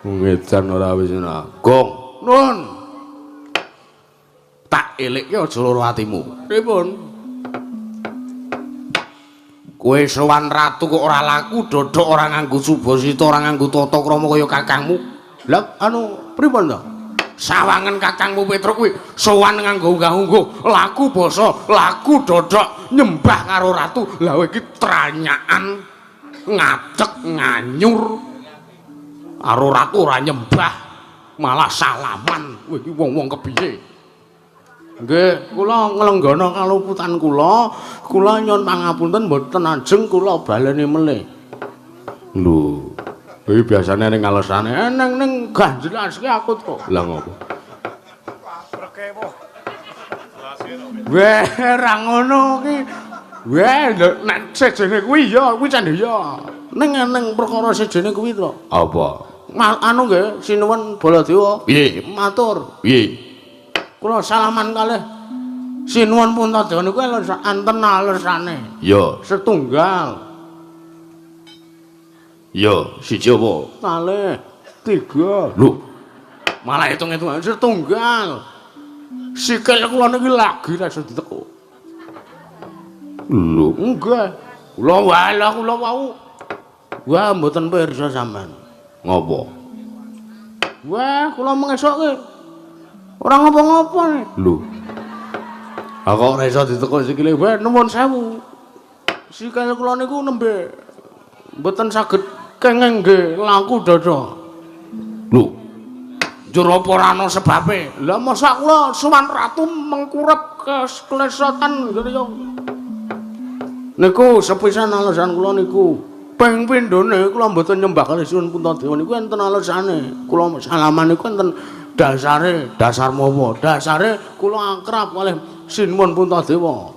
Wong edan ora wis ana. Gong. Nun. Tak elekke aja loro atimu. Pripun? Kowe sowan ratu kok ora laku, dodok ora nganggo subasita, ora nganggo tata krama kaya kakangmu. Lah anu pripun to? Sawangen kakangmu Petruk kuwi sowan nganggo unggah-ungguh, laku basa, laku dodok, nyembah karo ratu. Lah kowe iki tranyakan ngadeg nganyur. Karo ratu ora nyembah, malah salaman. Kowe iki wong-wong kepiye? Nggih, kula nglenggono kaluputan kula nyuwun pangapunten mboten ajeng kula baleni melih. Lho, iki biasane ning alesane eneng ning ganjelaske aku to. Lah ngopo? Weh, ra ngono ki. Weh, nek sejene kuwi ya, kuwi candya. Ning eneng perkara sejene kuwi to. Apa? Anu nggih, Sinuwun Baladewa. Piye? Matur. Piye? Kula salaman kalih Sinuwun Puntadewa niku enten alesane. Ya, setunggal. Ya, siji apa? Kalih, tiga. Lho, Malah hitung-hitungan setunggal. Sikil kula niki lagi ra iso diteko. Lho, enggak. Kula wau. Wah, mboten pirsa sampean. Ngopo? Wah, kula mengesokke. Ora ngopo-ngopo nih. Lho. Kok ora iso diteko sikile wae nuwun sewu. Sikil kula niku nembe mboten saged kenging nggih langku dada. Lho. Jur apa ora ana sebabe? Lah mosok kula sowan ratu mengkurep kelesotan ngene niku sepisan alasan kula niku. Ping pindhone kula mboten nyembah kalih Sinuwun Puntadewa niku enten alasane. Kula salaman niku enten dasar mawa. Dasare kula akrab kalih Sinuwun Puntadewa.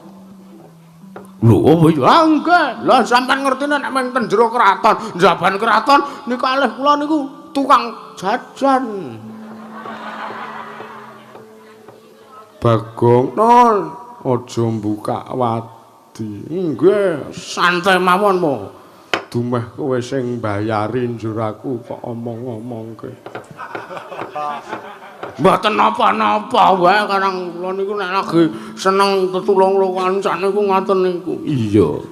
Lho apa iki? Ah nggih. Lah sampean ngertine nek mung ten jero kraton, njaban kraton niku kalih kula niku tukang jajan. Bagong non aja buka wadi. Nggih, santai mawon mo. Dumeh kowe sing mbayari njur aku kok omong-omongke. Mboten napa-napa wae karang kula niku nek lagi seneng tetulung kancan niku ngoten niku. Iya.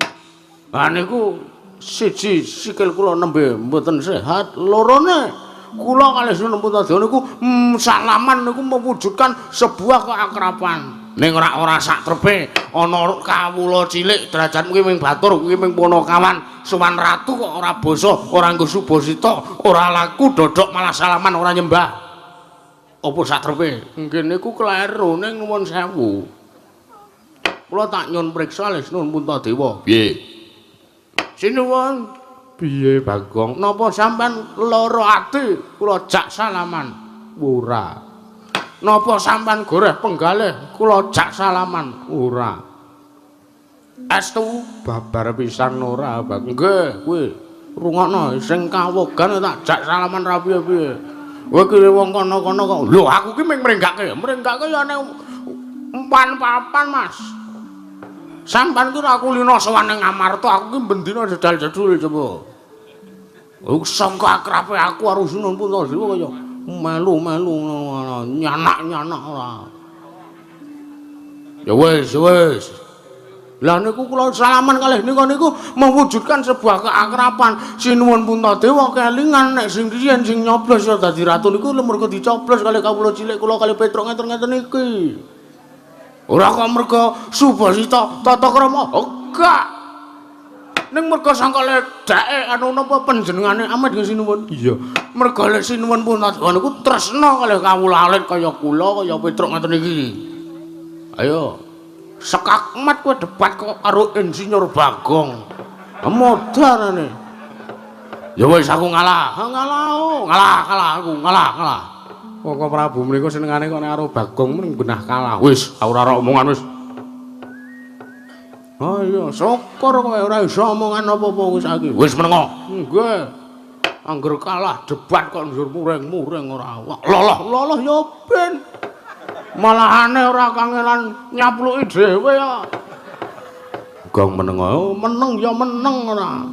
Lah niku siji sikil kula nembe mboten sehat, lorone kula kalih Sinuwun Puntadewa niku salaman niku mewujudkan sebuah keakraban. Ning ora sak trepe ana kawula cilik derajat kuwi ming batur kuwi ming Punakawan sowan ratu kok ora basa ora nggo subasita ora laku dodok malah salaman ora nyembah apa sak trepe nggih niku kleru ning nuwun sewu kula tak nyun priksa le Sinuwun Puntadewa piye Sinuwun piye Bagong napa sampean lara ati kula jak salaman ora napa sampean goreh penggalih kula jak salaman ora astu babar pisan ora Bang nggih kuwi rungokno sing kawogan tak jak salaman ra piye-piye kowe ki wong kono-kono kok lho aku ki ming mrenggake ya nek umpan papan Mas sampean ki ra kulino sowan ning Amarta aku ki bendina jedal-jedul coba sangka akrabe aku karo Sinuwun Puntadewa kaya melu nyanak ora. Ya wis. Lah niku kula salaman kalih niku mewujudkan sebuah keakraban Sinuwun Puntadewa kelingan nek sing riyen sing nyoblos ya dadi ratu niku mergo dicoblos kalih kawula cilik kula kalih Petruk ngeten iki. Ora kok mergo subasita tata krama. Enggak. Ning merga sangka ledake anu napa panjenengane Amet nggih Sinuwun. Iya. Merga lek Sinuwun Puntadewa niku tresna kalih kawula alit kaya kula kaya Petruk ngoten iki. Ayo. Sekakmat kowe debat kok karo Insinyur Bagong. Modarane. Ya wis aku ngalah. Ngalah aku. Kok Prabu mriku senengane kok nek karo Bagong mung benah kalah. Wis, ora omongan wis. Oh iya, syukur kowe ora iso omongan apa-apa wis saiki. Wis menengo. Nggih. Angger kalah debat kok njur muring-muring ora. Lolos ya ben. Malahane ora kangelan nyapluki dhewe ya. Gong menengo, meneng ya meneng ora.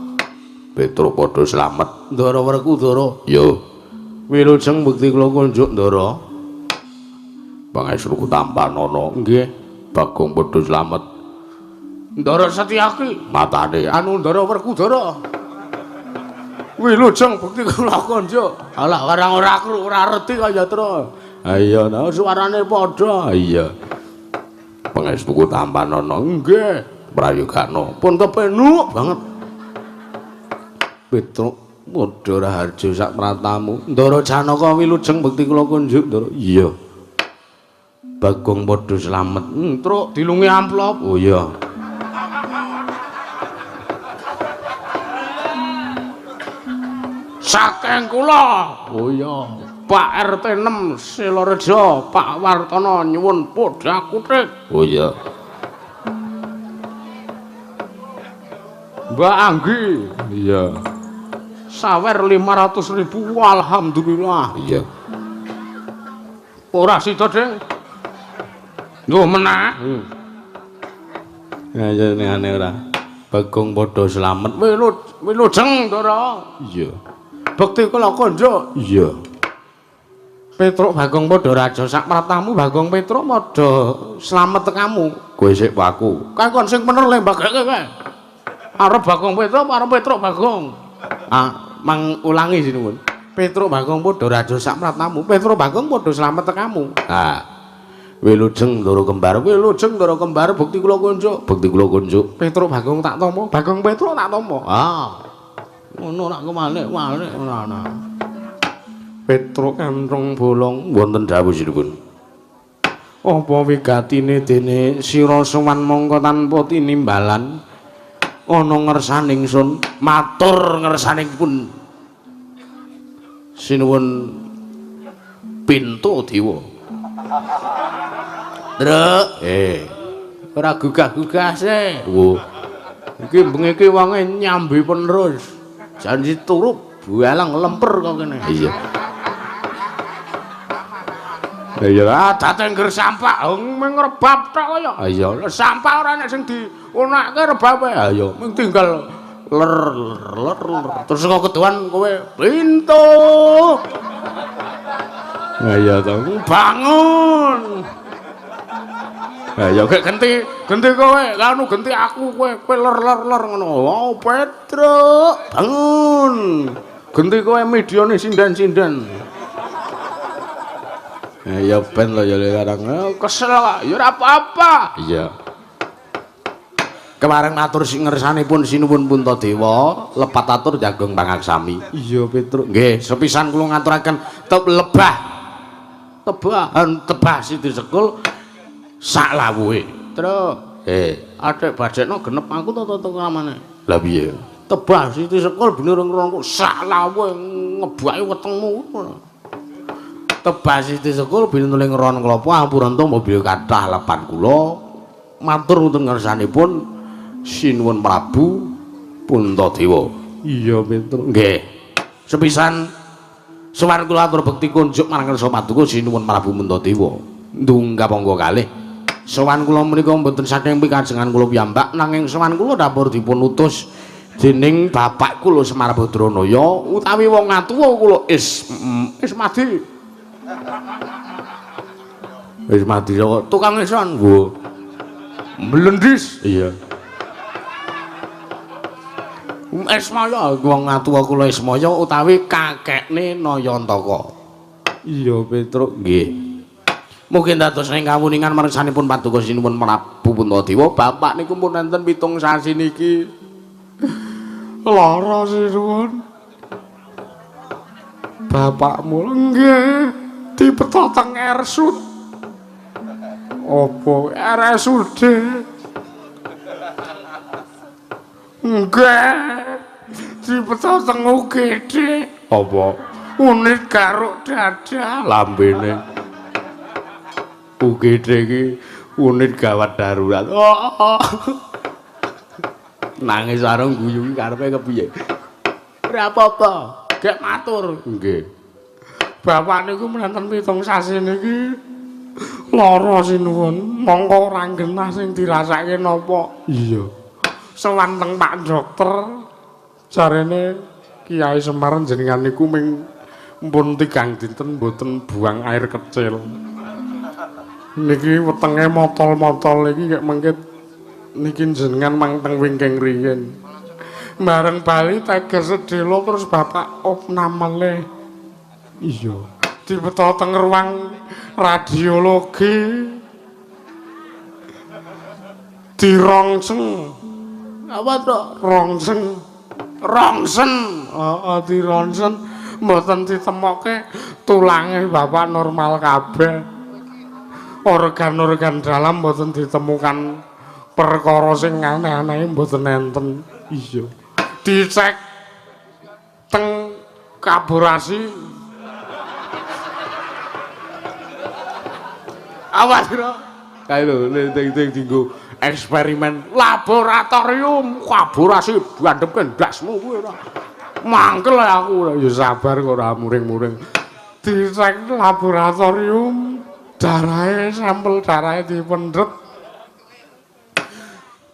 Petruk padha slamet. Ndara werku Ndara. Yo. Wilujeng bukti kula kunjuk Ndara. Pangestuku tampanana. Nggih. Bagong padha slamet. Ndara Setyaki matane anu Ndara Werkudara. Wilujeng bukti kula konjuk. Alah warang ora reti kaya tra. Ha iya nah suarane padha. Iya. Pangestuku tampanana. Nggih, prayogana pun kepenuk banget. Petruk padha raharja sak pratamu. Ndara Janaka wilujeng bukti kula konjuk Ndara. Iya. Bagong padha slamet. Truk dilungi amplop. Oh iya. Saking kula. Oh iya, Pak RT 6 Silorejo, Pak Wartono nyuwun podha kutik. Oh iya. Mbak Anggi. Iya. Sawer 500.000 alhamdulillah. Iya. Ora sida, Ding. Lho menah. Ya jenengane ora. Bagong padha slamet. Wilujeng Ndara. Iya. Bekti kula konjuk. Iya. Petruk Bagong padha raja sak pratamu Bagong Petruk padha slamet tekamu. Kowe sik aku. Kae kon sing bener le mbagake kae. Arep Bagong Petruk arep Petruk Bagong. Ah, mang ulangi sinuwun. Petruk Bagong padha raja sak pratamu. Petruk Bagong padha slamet tekamu. Ah. Wilujeng Ndara Kembar, Wilujeng Ndara Kembar bukti kula kunjuk, bukti kula kunjuk. Petruk Bagong tak tampa, Bagong Petruk tak tampa. Ah. Ngono nak kemalik-malik ngono. Petruk kanthong bolong wonten dawuh sinipun. Apa wigatine dene sira sowan mongko tanpa tinimbalan ana ngersaning sun matur ngersanipun sinuwun Pintu Dewa. Druk, ora gugah-gugah sih. Wo. Iki bengi iki wonge nyambi penerus. Janji turu bualang lemper kok kene. Iya. Ya dateng ngger sampah mung rebab tok kaya. Ha iya, sampah ora nek sing dionakke rebabe. Ha iya, mung tinggal ler terus kok keduan kowe pintu. Ha iya to, bangun. Ha iya gek genti kowe, anu genti aku kowe ler ngono. Oh, Petruk, bangun. Genti kowe mediane sindan-sindan. Ya ben lho ya kadang kesel kok. Ya ora apa-apa. Iya. Kemarin matur sing ngersanipun sinuwun Puntadewa, lepat atur jagung pangaksami. Iya, Petruk. Nggih, sepisan kula ngaturaken tebah Siti Sekul sak lawuhe. Truk. Adik bajekno genep aku to kamane. Lah piye? Tebah Siti Sekul bener ngrungku sak lawuhe ngebaki wetengmu ngono. Tebah Siti Sekul binuling ron klopo ampuranta mobil kathah lepan kula matur nuwun ngersanipun sinuwun Prabu Puntadewa. Iya Petruk. Nggih. Sepisan sowan kula atur bekti kunjuk marang Rasa Paduka sinuwun Prabu Puntadewa. Ndungga pangga kalih. Sowan kula menika mboten saking pikajengan kula piyambak nanging sowan kula dapur dipun utus dening bapak kula Semar Badranaya utawi wong atuwa kula Ismadi. Wis mati kok tukang eson nggo. Mlendis. Iya. Ismaya wong atuwa kula Ismaya utawi kakekne Nayantaka. Iya Petruk nggih. Mungkin dados ing kawuningan marsanipun Paduka sinuwun Prabu Puntadewa bapak niku pun enten 7 sasi niki. Lara sinuwun. Bapakmu nggih dipeta teng RSUD. Apa RSUD? Nggih. Dipeta teng UGD. Apa? Unit garuk dada lambene. UGD iki unit gawat darurat. Oh. Nangis sareng guyu karepe kepiye? Ora apa-apa. Gek matur. Nggih. Bapak niku menten 7 sasi niki lara sinuwun, mongko ora genah sing dirasake napa. Iya. Sowan teng Pak Dokter jarene Kiai Semar jenengan niku ming mpun 3 dinten mboten buang air kecil. Niki wetenge motol-motol iki kek mengke niki jenengan mang teng wingking riyin. Bareng bali teges sedelo terus bapak opnam meleh. Iya, dipeta teng ruang radiologi. Dirongsen. Apa to? Rongsen. Heeh, dirongsen mboten ditemokke tulange bapak normal kabeh. Organ-organ dalam mboten ditemukan perkara sing aneh-aneh mboten enten. Iya. Dicek teng laborasi. Awas kira. Kae lho ting dinggo eksperimen laboratorium laborasi bandhepke ndasmu kuwi ora. Mangkel aku ya sabar kok ora muring-muring. Dicek laboratorium darahe sampel darahe dipendhet.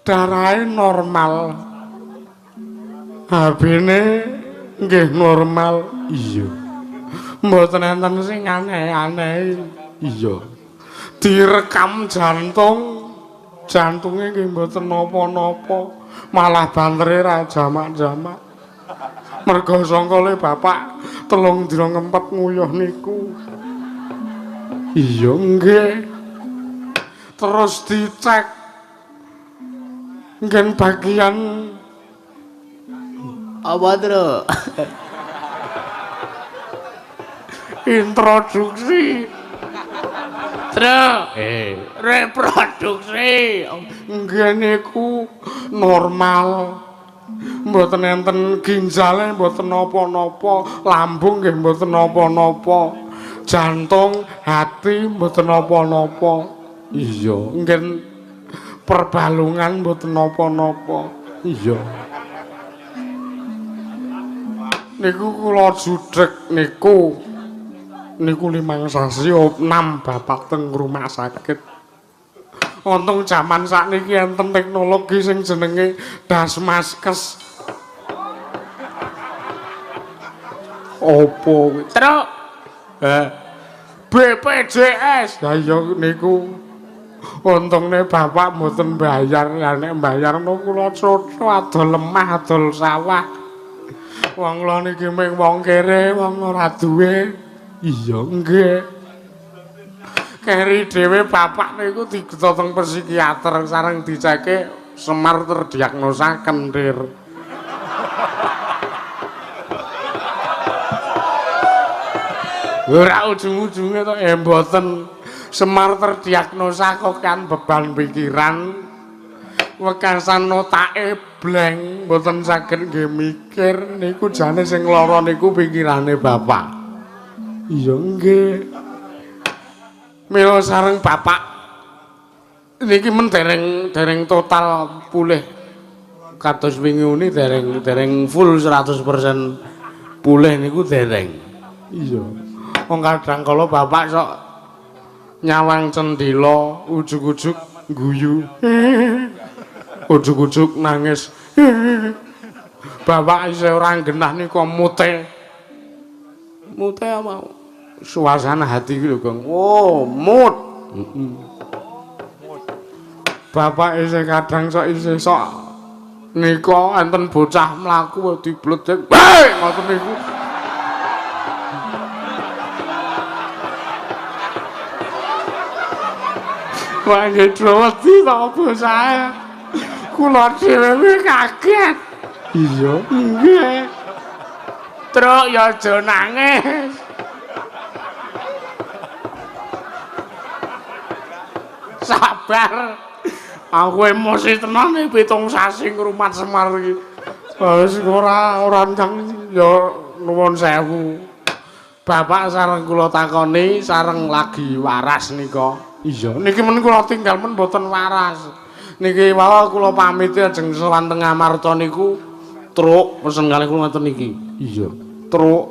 Darahe normal. HB-ne nggih normal. Iya. Mboten enten sing aneh-aneh. Iya. Direkam jantunge nggih mboten napa-napa. Malah bantere ra jamak-jamak. Merga sangkale bapak telung dina ngempet nguyuh niku. Iya nggih. Terus dicek nggen bagian apa tru? introduksi. Tru, reproduksi. Nggih niku normal. Mboten enten ginjale mboten napa-napa, lambung nggih mboten napa-napa. Jantung, hati mboten napa-napa. Iya, nggih perbalungan mboten napa-napa. Iya. Niku kula judhek niku 5 sasi opnam bapak teng rumah sakit. Untung jaman sakniki enten teknologi sing jenenge Dasmaskes. Opo kuwi? Truk. BPJS. Ya iya niku. Untungne bapak mboten bayar, ya nek bayarno kula coco adol lemah adol sawah. Wong kula niki mung wong kere, wong ora duwe. Iya nggih. Keri dhewe bapak niku digeta teng psikiater sareng diceke Semar terdiagnosa kentir. Ora ujung-ujunge to mboten Semar terdiagnosa kok kan beban pikiran. Wekasan otake blank, mboten saged nggih mikir niku jane sing lara niku pikirane bapak. Iya nggih. Mila sareng bapak niki men dereng total pulih kados wingi uni dereng full 100% pulih niku dereng. Iya. Wong kadang kala bapak sok nyawang cendhila ujug-ujug guyu. Ujug-ujug nangis. Bapak isih ora genah nika mute. Mute apa? Suasana hati iki lho, Gong. Oh, mood. Bapak isih kadang sok isih sok nika enten bocah mlaku dibledek. Hei, ngoten niku. Wah, wedi to bocah. Kula dhewe kaget. Iya, nggih. Truk ya aja nangis. Sabar. Aku emosi tenan iki 7 sasi ngrumat Semar iki. Wis ora ndang ya nuwun sewu. Bapak sareng kula takoni sareng lagi waras nika. Iya, niki men kula tinggal men mboten waras. Niki wae kula pamit ajeng sowan teng Amarta niku truk pesen kalih kula ngoten niki. Iya, truk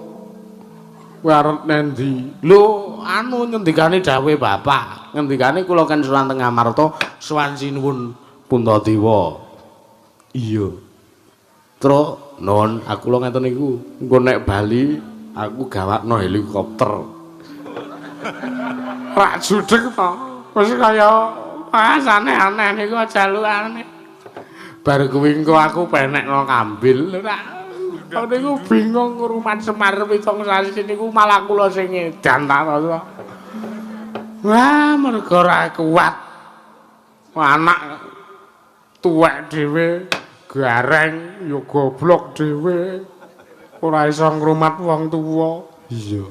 warep nendi? Lho, anu ngendikane dawuhe bapak. Ngendikane kula kan sowan teng Amarta sowan sinuwun Puntadewa. Iya. Truk non aku lho ngeten niku. Engko nek Bali aku gawakno helikopter. Rak judeg to. Wis kaya aneh-aneh niku jalukane. Bar kuwi engko aku penekno kambil ora. Aku niku bingung ngrumat Semar 7 sasi niku malah kula sing edan ta. Wah, mergo ora kuat. Anak tuwek dhewe gareng ya goblok dhewe. Ora iso ngrumat wong tuwa. Iya.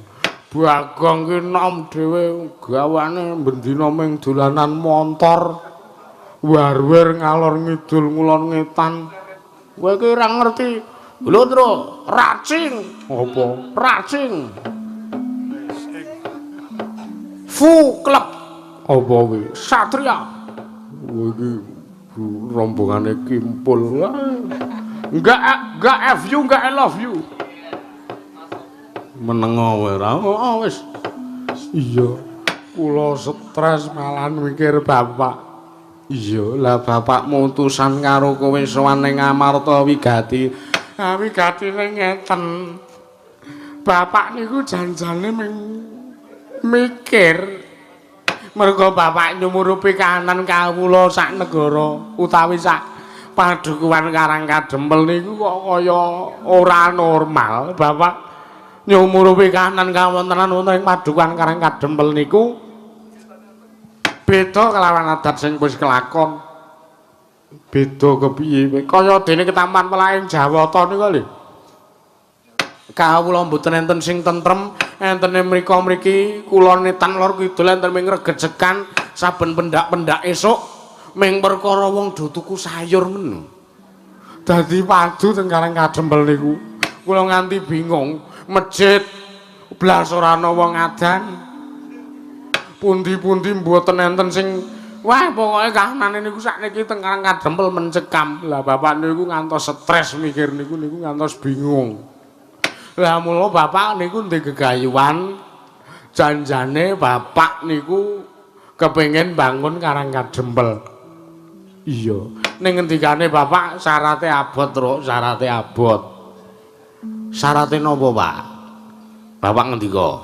Bagong ki nom dhewe gawane bendina ming dolanan montor. War-war ngalor ngidul ngulon ngetan. Kowe ki ora ngerti. Lho, Tru, racing. Apa? Racing. Fu Club. Apa kuwi? Satria. Iki rombongane Kimpul. Enggak FU, enggak I love you. Menengo wae ra. Oh, wis. Iya. Kula stres malahan mikir bapak. Iya, lah bapak mutusan karo kowe sowan ning Amarta Wigati. Ah, wigatine ngeten. bapak niku janjane mikir mergo bapak nyumurupi kahanan kawula sak negara utawi sak padukuhan Karangkadempel niku kok kaya ora normal bapak nyumurupi kahanan kawontenan wonten ing padukuhan Karangkadempel niku beda kelawan adat sing wis kelakon beda kepiye kaya dene ketampan pelaing Jawata niku lho kawula mboten enten sing tentrem entene mriki kula netan lor kidul enten ming regejekan saben pendak-pendak esuk ming perkara wong do tuku sayur men dadi padu teng Karangkadempel niku kula nganti bingung masjid blas ora ana wong adan pundi-pundi mboten enten sing wah pokoke kahanane niku sakniki teng Karangkadempel mencekam lah bapak niku ngantos stres mikir niku ngantos bingung. Lah mula bapak niku ndek gegayuhan janjane bapak niku kepengin bangun Karangkadempel. Iya, ning ngendikane bapak syarate abot, Truk, syarate abot. Syarate napa, Pak? Bapak ngendika,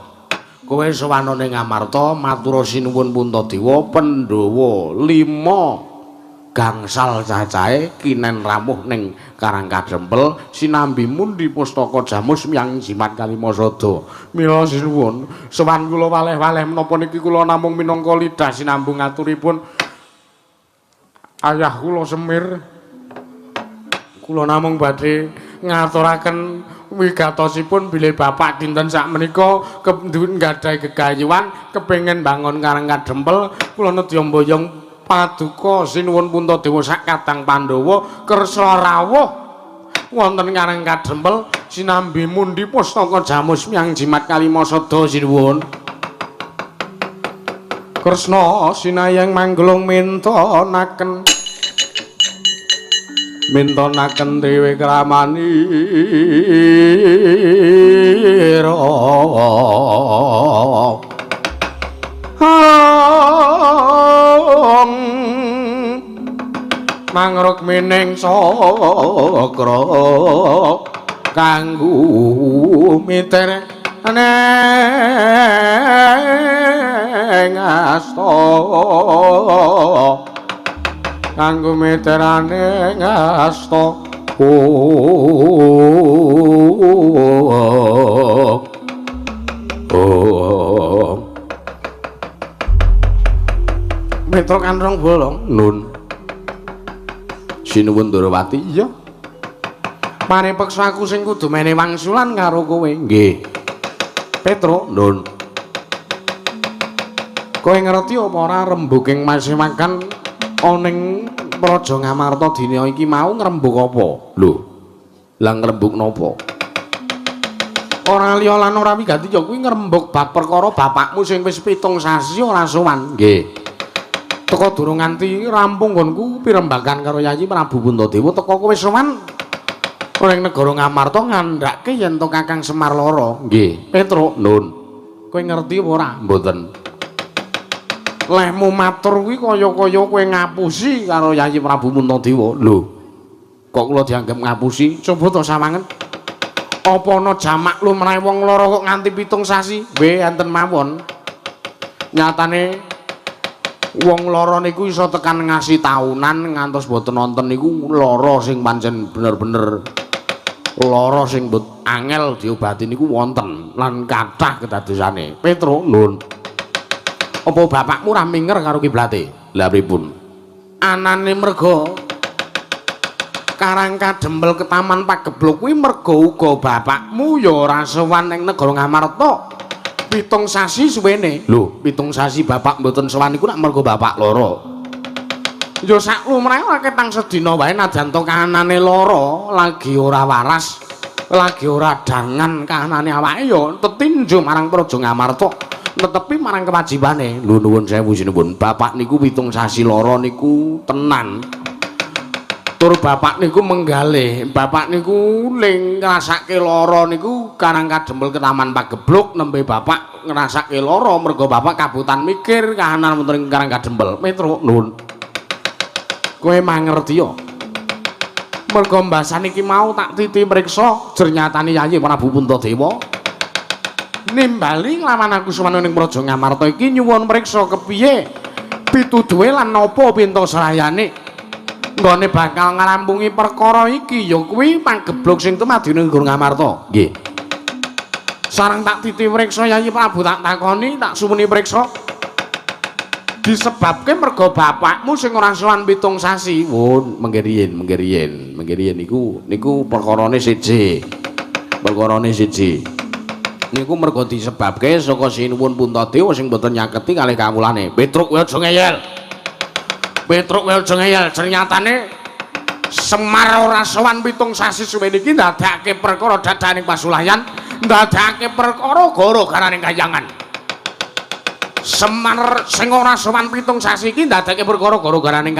kowe sowan ning Ngamarta matur sinuwun Puntadewa Pandhawa 5 gangsal cacahe kinen ramuh ning Karangkadempel sinambi mundi pustaka jamus miyang jimat Kalimasada. Mila sinuwun sowan kula waleh-waleh menapa niki kula namung minangka lidah sinambung aturipun ayah kula Semir. Kula namung badhe ngaturaken wigatosipun bilih bapak dinten sakmenika nggadahi gegayuhan kepengin bangun Karangkadempel kula nedya mboyong paduka sinuwun Puntadewa sak kadang Pandhawa kersa rawuh wonten Karangkadempel sinambi mundi pustaka jamus miyang jimat Kalimasada sinuwun. Kresna sinayang manggulung mintonaken dewe kramanira mangruk mining sakra kanggo miter neng asta kanggo miterane asta Metro Kantong bolong nun sinuwun Ndrawati iya paripeksa aku sing kudu mene wangsulan karo kowe nggih Petro nun kowe ngerti apa ora rembuking masewakan oning Praja Ngamarta dina iki mau ngrembug apa lho lah ngrembug napa ora liya lan ora wigati ya kuwi ngrembug bab perkara bapakmu sing wis 7 sasi ora sowan nggih teka durung nganti rampung nggonku pirembagan karo Yayi Prabu Puntadewa teka kowe sowan ning negara Ngamarta ngandhake yen to Kakang Semar lara nggih Petro nun kowe ngerti apa ora mboten lehmu matur kuwi kaya-kaya kowe ngapusi karo Yayi Prabu Puntadewa lho kok kula dianggep ngapusi coba to sawangen apa ana jamak lumrahe wong lara kok nganti 7 sasi nggih enten mawon nyatane wong lara niku iso tekan ngasi taunan ngantos boten nonton niku lara sing pancen bener-bener lara sing angel diobati niku wonten lan kathah kedadosane Petro nun apa bapakmu ora minger karo kiblate lha pripun anane merga Karangkadempel ke Taman Pagebluk kuwi merga uga bapakmu ya ora sowan ning negara Ngamarta 7 sasi suwene lho 7 sasi bapak mboten sowan niku nek mergo bapak lara ya sak lumrahe ora ketang sedina wae najan to kahanane lara lagi ora waras lagi ora dangan kahanane awake ya tetinju marang Praja Ngamarta netepi marang kewajibane lho nuwun sewu sinuwun bapak niku 7 sasi lara niku tenan tur bapak niku menggalih bapak niku ling ngrasake lara niku Karangkadempel ke Taman Pagebluk nembe bapak ngrasake lara mergo bapak kabutan mikir kahanan wonten ing Karangkadempel Metro nun kowe mangerti ya mergo mbasan iki mau tak titi mriksa jernyatane Yayi Prabu Puntadewa nimbali nglawan aku suwana ning Praja Ngamarta iki nyuwun priksa kepiye pituduhe lan napa pinta serayane nggone bakal ngrampungi perkara iki ya kuwi panggeblok sing temadi ning Gur Ngamarta. Nggih. Sareng tak titi priksa Yayi Prabu tak takoni tak suwuni priksa disebabke merga bapakmu sing ora sowan 7 sasi. Wun, mengke riyen niku perkarane siji. Perkarane siji. Niku merga disebabke saka Sinuwun Puntadewa sing boten nyaketi kalih kawulane. Petruk kowe aja ngeyel. Petruk kowe aja ngeyel. Ternyatane Semar ora sowan 7 sasi suwene iki ndadekake perkara dadaning pasulayan, ndadekake perkara gara-garane kayangan. Semar sing ora sowan 7 sasi iki ndadekake perkara gara-garane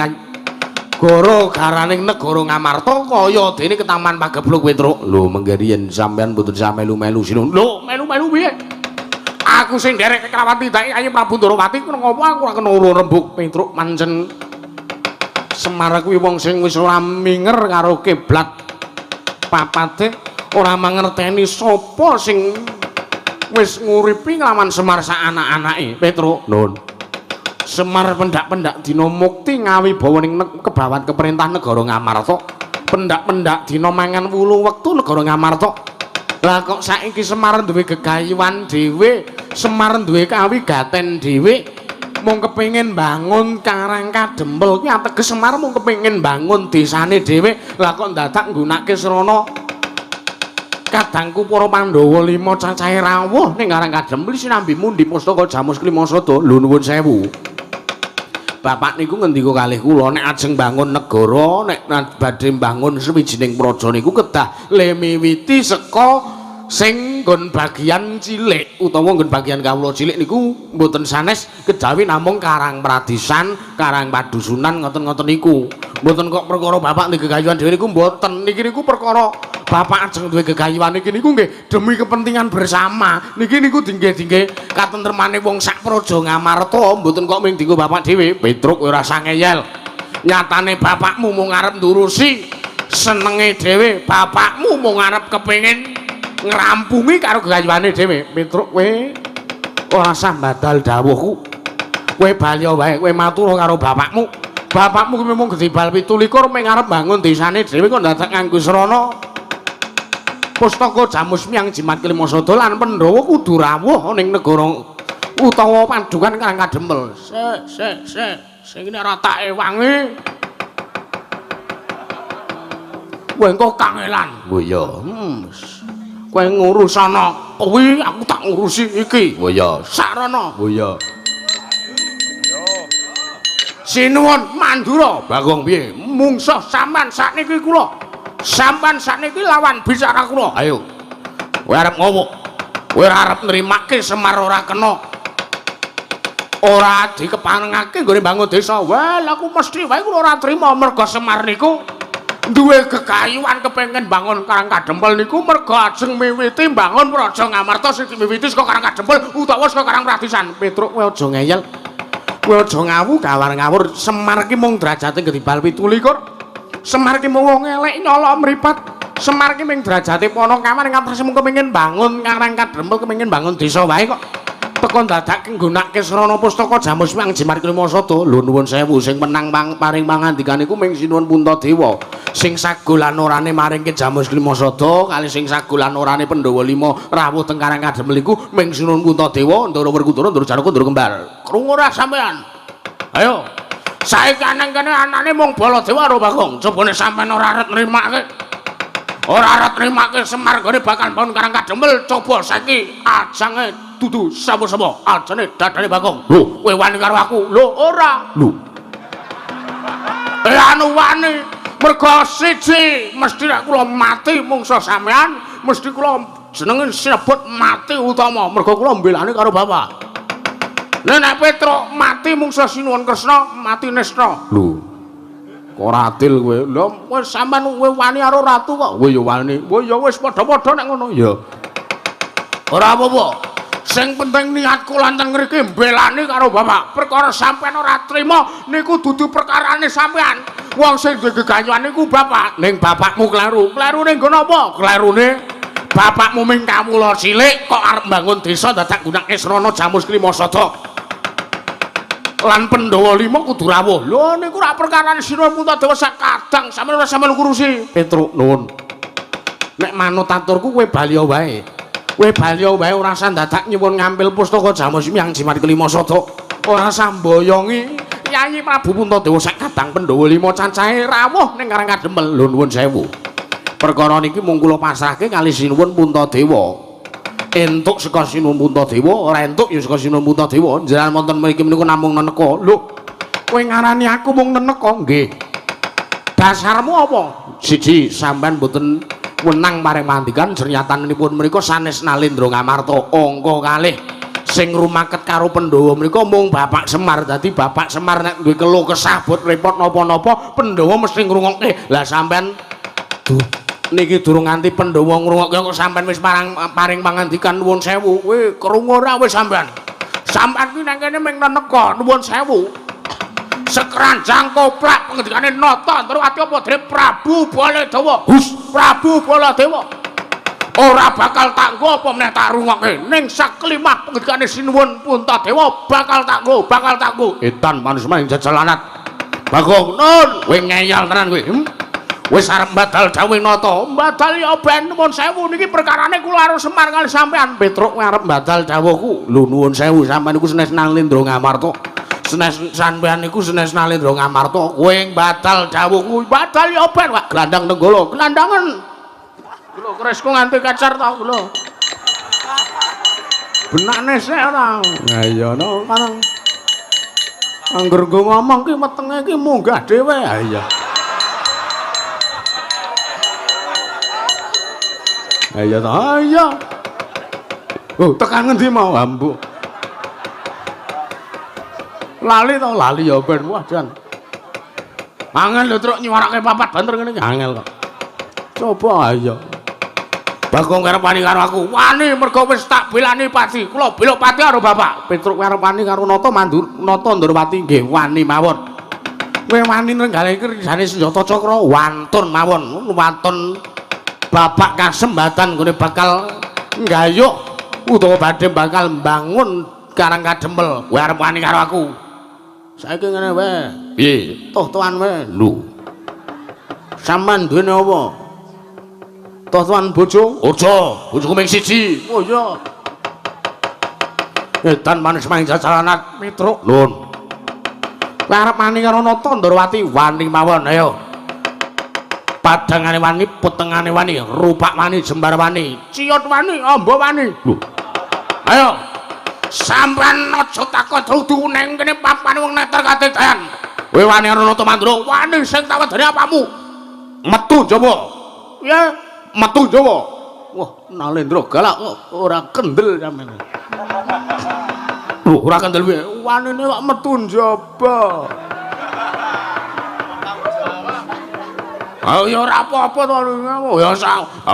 gara-garane negara Ngamarta kaya dene ketaman Pagebluk Petruk. Lho mengke riyen sampean mboten sak melu-melu sinun. Lho melu-melu piye? Aku sing nderek kelawan tindake Yayi Prabu Ndarawati ngopo aku ora kena rembug Petruk mancen. Semar kuwi wong sing wis ora minger karo kiblat papate, ora mangerteni sapa sing wis nguripi nglawan Semar sak anak-anake. Petruk, nun. Semar pendak-pendak dina mukti ngawibawa ning kebawan keperintah negara Ngamarta. Pendak-pendak dina mangan wulu wektu negara Ngamarta. Lah kok saiki Semar duwe gegayuhan dhewe, Semar duwe kawigaten dhewe. Mung kepengin bangun Karang Kadempel kuwi ateges Semar mung kepengin bangun desane dhewe. Lah kok dadak nggunakake srana kadangku para Pandhawa 5 cacahe rawuh ning Karang Kadempel sinambi mundi pustaka Jamus Klimasada. Lho nuwun sewu. Bapak niku ngendika kalih kula nek ajeng bangun negara, nek badhe bangun sawijining praja niku kedah le miwiti saka sing nggon bagian cilik utawa nggon bagian kawula cilik niku mboten sanes kejawi namung Karang Pradisan, Karang Padusunan ngoten-ngoten niku. Mboten kok perkara bapak niki gegayuhan dhewe niku mboten. Niki niku perkara bapak ajeng duwe gegayuhan niki niku nggih demi kepentingan bersama. Niki niku dinggih-dinggih katentremane wong sak Praja Ngamarta, mboten kok ming dienggo bapak dhewe. Petruk kowe ora usah ngeyel. Nyatane bapakmu mung arep ndurusi senenge dhewe, bapakmu mung arep kepengin ngrampungi karo gegayuhane dhewe. Petruk kowe ora usah badal dawuhku. Kowe bali wae, kowe matur karo bapakmu. Bapakmu kuwi mung gedhi bal 17 mung arep bangun desane dhewe kok dadak nganggo srana pustaka Jamus Miang Jimat Klimasada lan Pandhawa kudu rawuh ning negara utawa padungan Karang Kadempel. Sing iki ora tak ewangi. Kowe engko kangelan. Oh iya. Kowe ngurus ana kuwi aku tak ngurusi iki. Oh iya. Sarana. Oh iya. Sinuwun Mandura. Bagong piye? Mungsuh sampean sakniki kula. Sampean sakniki lawan bicara kula. Ayo. Kowe arep ngopo? Kowe arep nrimake Semar ora kena. Ora dikepanengake nggone bangun desa. Well, aku mesti wae kula ora trima merga Semar niku duwe gegayuhan kepengin bangun Karang Kadempel niku merga ajeng miwiti bangun Praja Ngamarta sing miwiti saka Karang Kadempel utawa saka Karang Pradisan. Petruk kowe aja ngeyel. Kowe aja ngawur. Semar ki mung derajate gedhi bal 17. Semar ki mung wong elek nyala mripat. Semar ki mung derajate Panakawan ing atas mung kepengin bangun Karang Kadempel, kepengin bangun desa wae kok. Teko dadak nggunakake srana pustaka Jamus Miang Jimat Klimasada. Lho nuwun sewu sing menang paring pangandikan iku mung Sinuwun Puntadewa. Sing sagulan orane maringke Jamus Klimasada kali sing sagulan orane Pandhawa 5 rawuh teng Karang Kadempel iku mung Sinuwun Puntadewa, Ndara Werkudara, Ndara Janaka, Ndara Kembar. Krungu ora sampean? Ayo. Saiki nang kene anane mung Baladewa karo Bagong. Cobane sampean ora arep nrimake. Ora arep nrimake Semar gone bakal bangun Karang Kadempel. Coba saiki ajange dudu sapa-sapa. Ajane dadane Bagong. Lho, kowe wani karo aku? Lho, ora. Lho. Anu wani. Merga siji mesti kula mati mungsuh sampean, mesti kula jenenge sinebut mati utama merga kula mbelani karo bapak. Nek Petruk mati mungsuh Sinuwun Kresna, mati Nesna. Lho. Kok ora adil kowe. Lho, wis sampean kowe wani karo ratu kok. Kowe ya wani. Kowe ya wis padha-padha nek ngono ya. Ora apa-apa. Sing penting niatku lanteng ngriki mbelani karo bapak. Perkara sampean ora trima niku dudu perkarane sampean. Wong sing duwe gegayuhan niku bapak. Ning bapakmu kleru. Klerune nggon apa? Klerune bapakmu ming kawula cilik kok arep mbangun desa dadak gunake Srana Jamus Krimasada. Lan Pandhawa 5 kudu rawuh. Lho niku rak perkarane sira Puntadewa sak kadang sampeyan ngurusi. Petruk nuwun. Nek manut aturku kowe balya wae. Kowe balya wae ora usah dadak nyuwun ngampil pustaka Jamus Hyang Jimat Krimasada. Ora usah mboyongi Yayi Prabu Puntadewa sak kadang Pandhawa 5 cacahe rawuh ning Karang Kademel. Lho nuwun sewu. Perkara niki mung kula pasrahke kali sinuwun Puntadewa. Entuk saka sinuwun Puntadewa, ora entuk ya saka sinuwun Puntadewa. Njenengan wonten mriki menika namung neneka. Lho, kowe ngarani aku mung neneka? Nggih. Dasarmu apa? Siji, sampean mboten wenang paring mandikan jernyatanipun menika sanes Nalendra Ngamarta. Angka kalih sing rumaket karo Pandhawa menika mung Bapak Semar. Dadi Bapak Semar nek duwe keluh kesah bot repot napa-napa, Pandhawa mesti ngrungokke. Lah sampean niki durung nganti Pandhawa ngrungokke kok sampean wis paring pangandikan nuwun sewu. Kowe krungu ora wis sampean? Sampean ki nang kene ming neneka nuwun sewu. Sekranjang koplak pangandikane nata Ndrawati apa dene Prabu Baladewa. Hus, Prabu Baladewa. Ora bakal tak nggo apa meneh tak rungokke. Ning saklimah pangandikane sinuwun Puntadewa bakal tak nggo. Edan manusma ing jajalanat. Bagong nun, kowe ngeyel tenan kowe. Wis arep mbadal dawuh nata. Mbadal ya ben nuwun sewu niki perkarane kula karo Semar kali sampean. Petruk arep mbadal dawuhku. Lho nuwun sewu sampean niku senes Nalendra Ngamarta. Senes sampean niku senes Nalendra Ngamarta. Kowe mbadal dawuhku. Mbadal ya ben Pak Glandang Nenggala. Glandangen. Lho kresku nganti kacar ta lho. Benane sik ora. Lah iya no kan. Angger go ngomong ki wetenge ki munggah dhewe. Ha iya. Ayo ta, ayo. Oh, tekan ngendi mau ambu? Lali to, lali ya ben wah jan. Angel lho truk nyuwarake papat banter ngene iki angel kok. Coba ayo. Bagong karepani karo aku. Wani mergo wis tak belani pati. Kula bela pati karo Bapak. Petruk karepani karo Nata Ndrawati nggih wani mawon. Kowe wani nenggale iki risane senjata cakra wantun mawon. Wantun Bapak kasembatan gone bakal nggayuk utawa badhe bakal mbangun Karang Kademel. Kowe arep wani karo aku. Saiki ngene wae. Piye? Toh-tohan wae. Lho. Sampeyan duwene apa? Toh-tohan bojo? Aja, bojoku mung siji. Oh iya. Edan manis maning jajalanat Petruk. Nun. Kowe arep wani karo Nata Ndrawati wani mawon ayo. Padangane wani, petengane wani, rupak wani, jembar wani, ciut wani, amba wani. Lho. Ayo. Sampeyan aja takon dudu ning kene papan wong neter katetan. Kowe wani karo Nata Mandra, wani sing tak wedani apamu? Metu Jawa. Ya, metu Jawa. Wah, Nalendra galak kok ora kendel sampeyan. Lho, ora kendel piye? Wanine kok metu njaba. Oh ya ora apa-apa to ya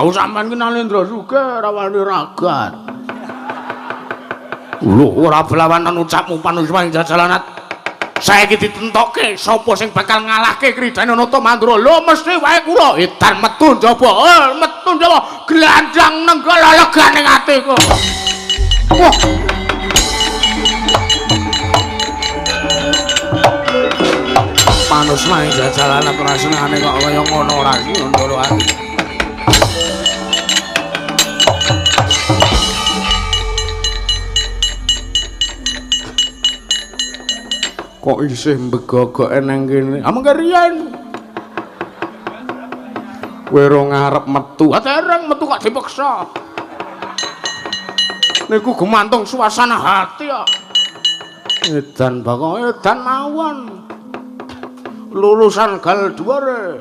sampean ki Nalendra Sugih ora wani ragat. Lho ora belawanan ucapmu panusma ing jajalanat. Saiki ditentokke sapa sing bakal ngalahke kridane Nata Mandra. Lho mesti wae kula edan metu njaba. Metu njaba Glandang Nenggala legane atiku. Wah. Manus main jajalan ora senengane kok kaya ngono ora iki ndoro ati. Kok isih mbegogoke nang kene? Ah mengke riyen. Kowe ora ngarep metu. Dereng metu kok dipaksa. Niku gumantung suasana hati kok. Edan bakal edan mawon. Lulusan gal dhuwure.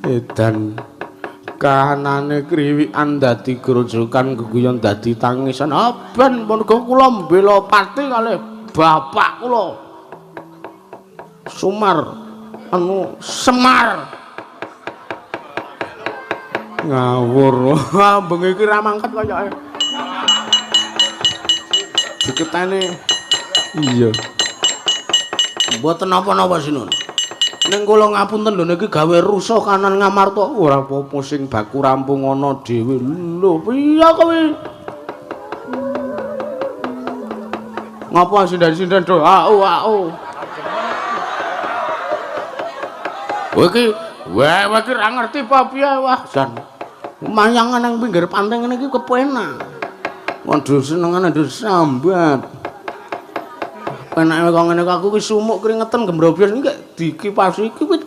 Edan kahanane kriwikan dadi grojokan geguyon dadi tangisan. Ben mergo kula mbela pati kalih bapak kula. Semar. Ngawur. Bengi iki ra mangkat kayake. Diketene. Iya. Mboten napa-napa sinun. Ning kula ngapunten lho niki gawe rusuh kanan Ngamarta. Ora apa-apa sing baku rampung ana dhewe. Lho, piye kowe? Ngapa sindan-sindan do? Au. Kowe iki ra ngerti apa piye wah jan. Mayangan nang pinggir pantai ngene iki kepenak. Waduh senengane nduk sambat. Penake kok ngene aku ki sumuk keringetan gembrobyos iki dikipasi kipit.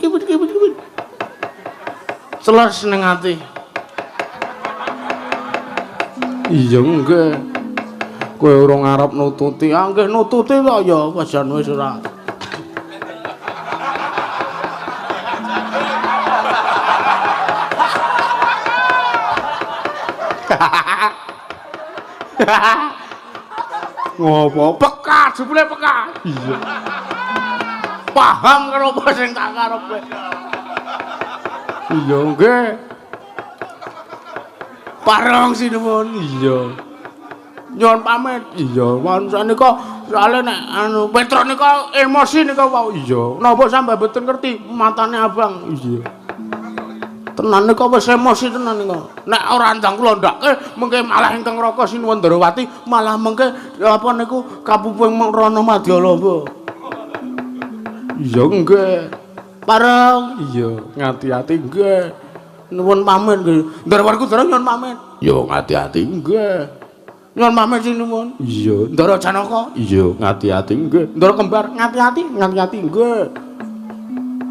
Celas ning ati. Iya nggih. Kowe ora ngarep nututi, nggih nututi kok ya pajan wis ora. Ngopo peka jebule peka. Iya. Paham karo apa sing tak karepe. Iya nggih. Parang sinuwun. Iya. Nyuwun pamit. Iya, sanika soalé nek anu Petro nika emosi nika wau. Iya. Napa sampe mboten ngerti matane abang. Iya. Tenan nika wis emosi tenan nika. Nek ora ndang kula ndakke mengke malah ingkang Raka Sinuwun Darawati malah mengke apa niku kapuping Rana Madyalaba. Iya nggih. Pareng. Iya, ngati-ati nggih. Nuwun pamit nggih. Ndarawarku Dara nyuwun pamit. Yo ngati-ati nggih. Nyuwun pamit sinuwun. Iya, Ndara Janaka. Iya, ngati-ati nggih. Ndara Kembar ngati-ati nggih.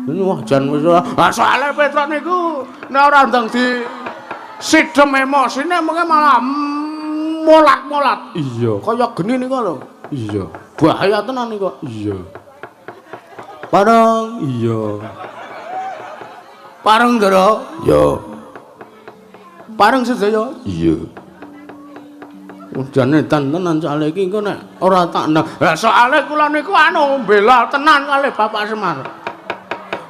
Wah, jan wis ora. Ah, soalé Petruk niku nek ora ndang di sidhem emosine mengke malah molat-molat. Iya, kaya geni nika lho. Iya. Bahaya tenan nika. Iya. Pareng. Iya. Pareng Ndara. Iya. Pareng sedaya. Iya. Jane tenan soalé iki engko nek ora tak ndang. Lah soalé kula niku anu bela tenan kalih Bapak Semar.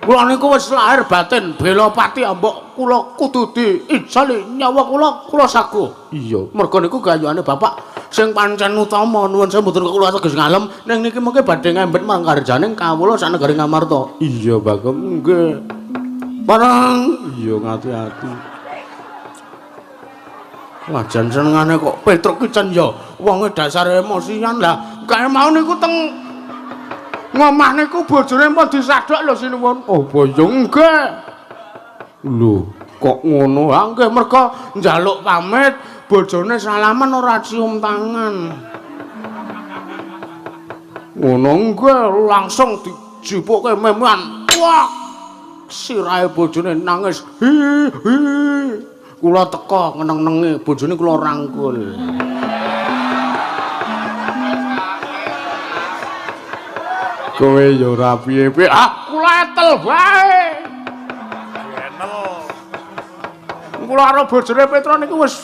Kula niku wis lahir batin bela pati ambok kula kudu diijali nyawa kula saguh. Iya, mergo niku gayane bapak sing pancen utama nuwun sambutan kula teges ngalem ning niki mengke badhe ngembet marang karjaning kawula sak negari Ngamarta. Iya, Bagem nggih. Parang iya ngati-ati. Wajan senengane kok Petruk ki cen ya wonge dasar emosian lah. Kae mau niku teng ngomah niku bojone pun disadhak lho sinuwun. Oh, boyo nggih. Lho, kok ngono? Ha nggih merga njaluk pamit, bojone salaman ora cium tangan. Ngono nggih, langsung dijipuke memuan. Wah! Sirahe bojone nangis. Hi. Kula teka ngeneng-nengi, bojone kula rangkul. Kowe ya ora piye-piye. Ah, kula etel bae. Enel. Kula karo bojone Petra niku wis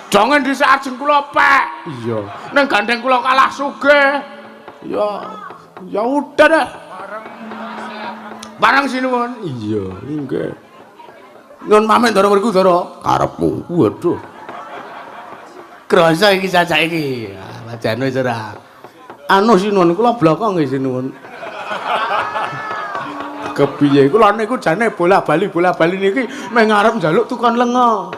dongen dhisik ajeng kula pek. Iya. Ning gandeng kula kalah sugih. Ya udah deh. Bareng sinuwun. Iya, nggih. Nyuwun pamit Ndara werku Ndara. Karepmu. Waduh. Krasa iki cacak iki. Wajan wis ora. Anu sinuwun kula bloko nggih sinuwun. Kepiye kula niku jane bola-bali niki meh ngarep njaluk tukon lenga.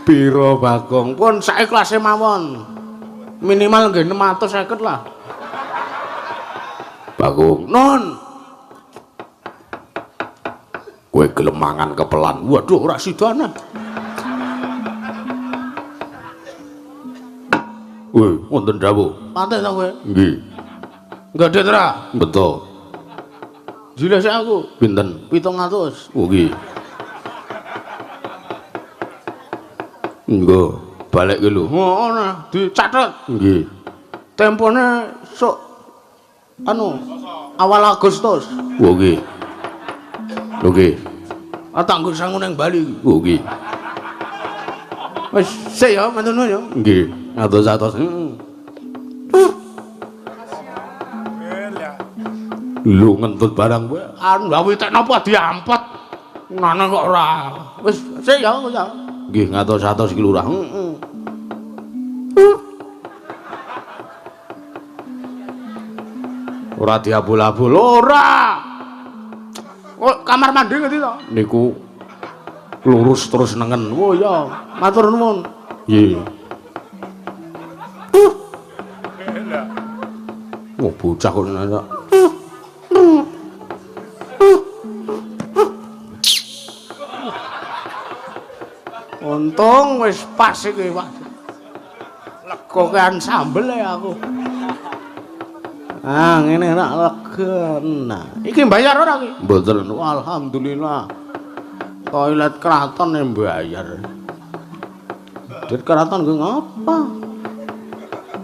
Piro Bagong pun sak iklase mawon. Minimal nggih 650 lah. Bagong, non. Kowe gelem mangan kepelan. Waduh ora sidana. Woi, wonten dawuh. Pantes ta kowe? Nggih. Nggede tra? Betul. Jilese aku. Pinten? 700. Oh nggih. Nggo, balik ki lho. Ngono, dicatet. Nggih. Tempone sok anu awal Agustus. Oh nggih. Lho nggih. Atanggo sangu nang Bali. Oh nggih. Wis sik ya, manten ya. Nggih. Atus-atus. Lu ngentut barang kowe. Anu gawe tek napa diampet. Ngene kok ora. Wis sik ya, ya. Nggih, ngatus-atus iki Lurah. Ora diabul-abul, ora. Oh, kamar mandi ngendi to? Niku lurus terus nengen. Oh ya, matur nuwun. Nggih. Oh, bocah kok nanya. Untung wis pas iki, Pak. Lega kan sambel ya aku. Ah, ngene nak lega. Nah, iki bayar ora iki? Mboten. Alhamdulillah. Toilet keraton yang bayar. Di keraton gue ngapa?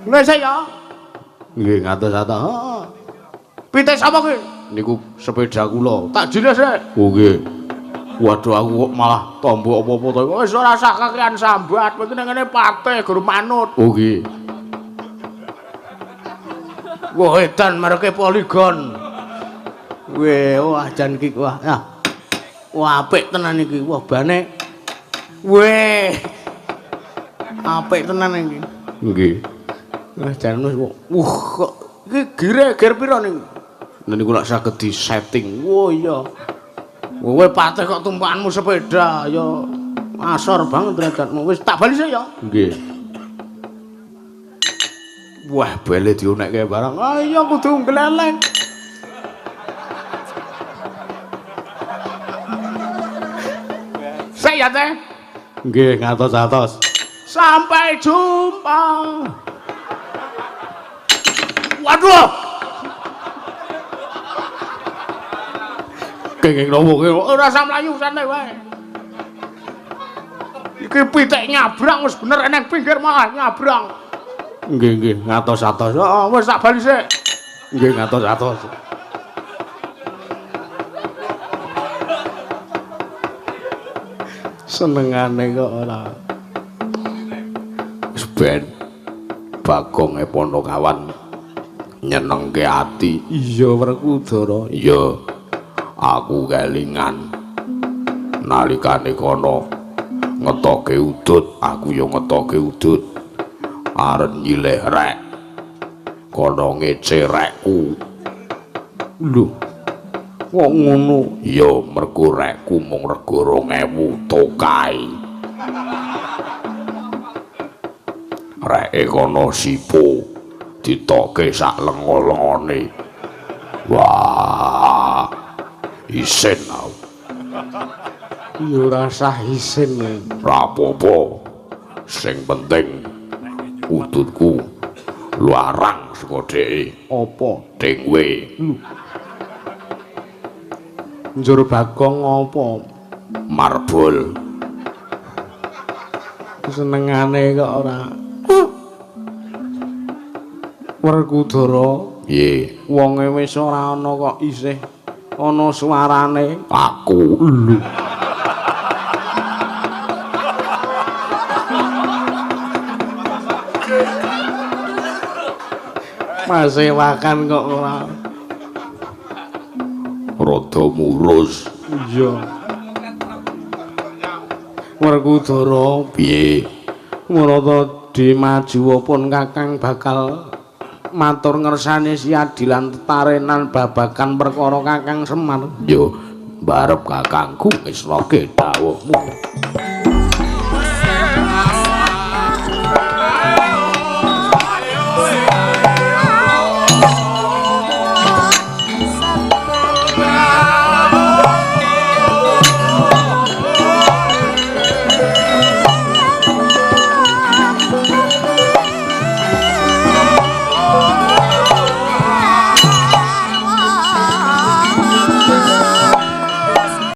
Nggih saya. Nggih ngatos-atos. Heeh. Pitik sapa ki? Niku sepeda kula. Tak jile sik. Oh nggih. Waduh aku kok malah tombo apa-apa to. Wis ora usah kakean sambat. Iki nang ngene patih guru manut. Oh nggih. Wah edan mereke poligon. Wah jan iki wah. Wah apik tenan iki. Wah bane. Weh. Apik tenan iki. Nggih. Wah jan kok iki gire pira niku? Niku lak saged di setting. Oh iya. Kowe patih kok tumpakanmu sepeda ya asor banget derajatmu. Wis tak bali sik ya. Nggih. Wah bele dionekke barang. Ah iya kudu gleleng. Saya teh. Nggih ngatos-atos. Sampai jumpa. Waduh. Kenging nopo ki ora usah mlayu santai wae. Iki pitik nyabrang wis bener eneng pinggir malah nyabrang. Nggih ngatos-atos. Heeh wis tak bali sik. Nggih ngatos-atos. Senengane kok ora. Wis ben Bagonge Ponokawan nyenengke ati. Iya Werkudara. Iya. Aku kelingan nalikane kono ngetoke udut, aku yo ngetoke udut arep nyilih rek kono ngece rekku. Lho kok ngono? Ya mergo rekku mung rego 2000 tokai. Reke kono sipo ditoke sak lengo-lengone. Wah isin aku. Ya ora usah isin. Ora apa-apa. Sing penting udutku luarang saka dheke. Apa? Dengwe. Njur Bagong apa? Marbol. Senengane kok ora. Werkudara. Nggih. Wonge wis ora ana kok isih ana suarane. Aku lho. Masewakan kok ora. Rada murus. Iya. Werkudara piye? Marata dimaju pun Kakang bakal matur ngersani si adilan tetarenan babakan perkara Kakang Semar. Yo, barep kakangku wis roke dawuhmu.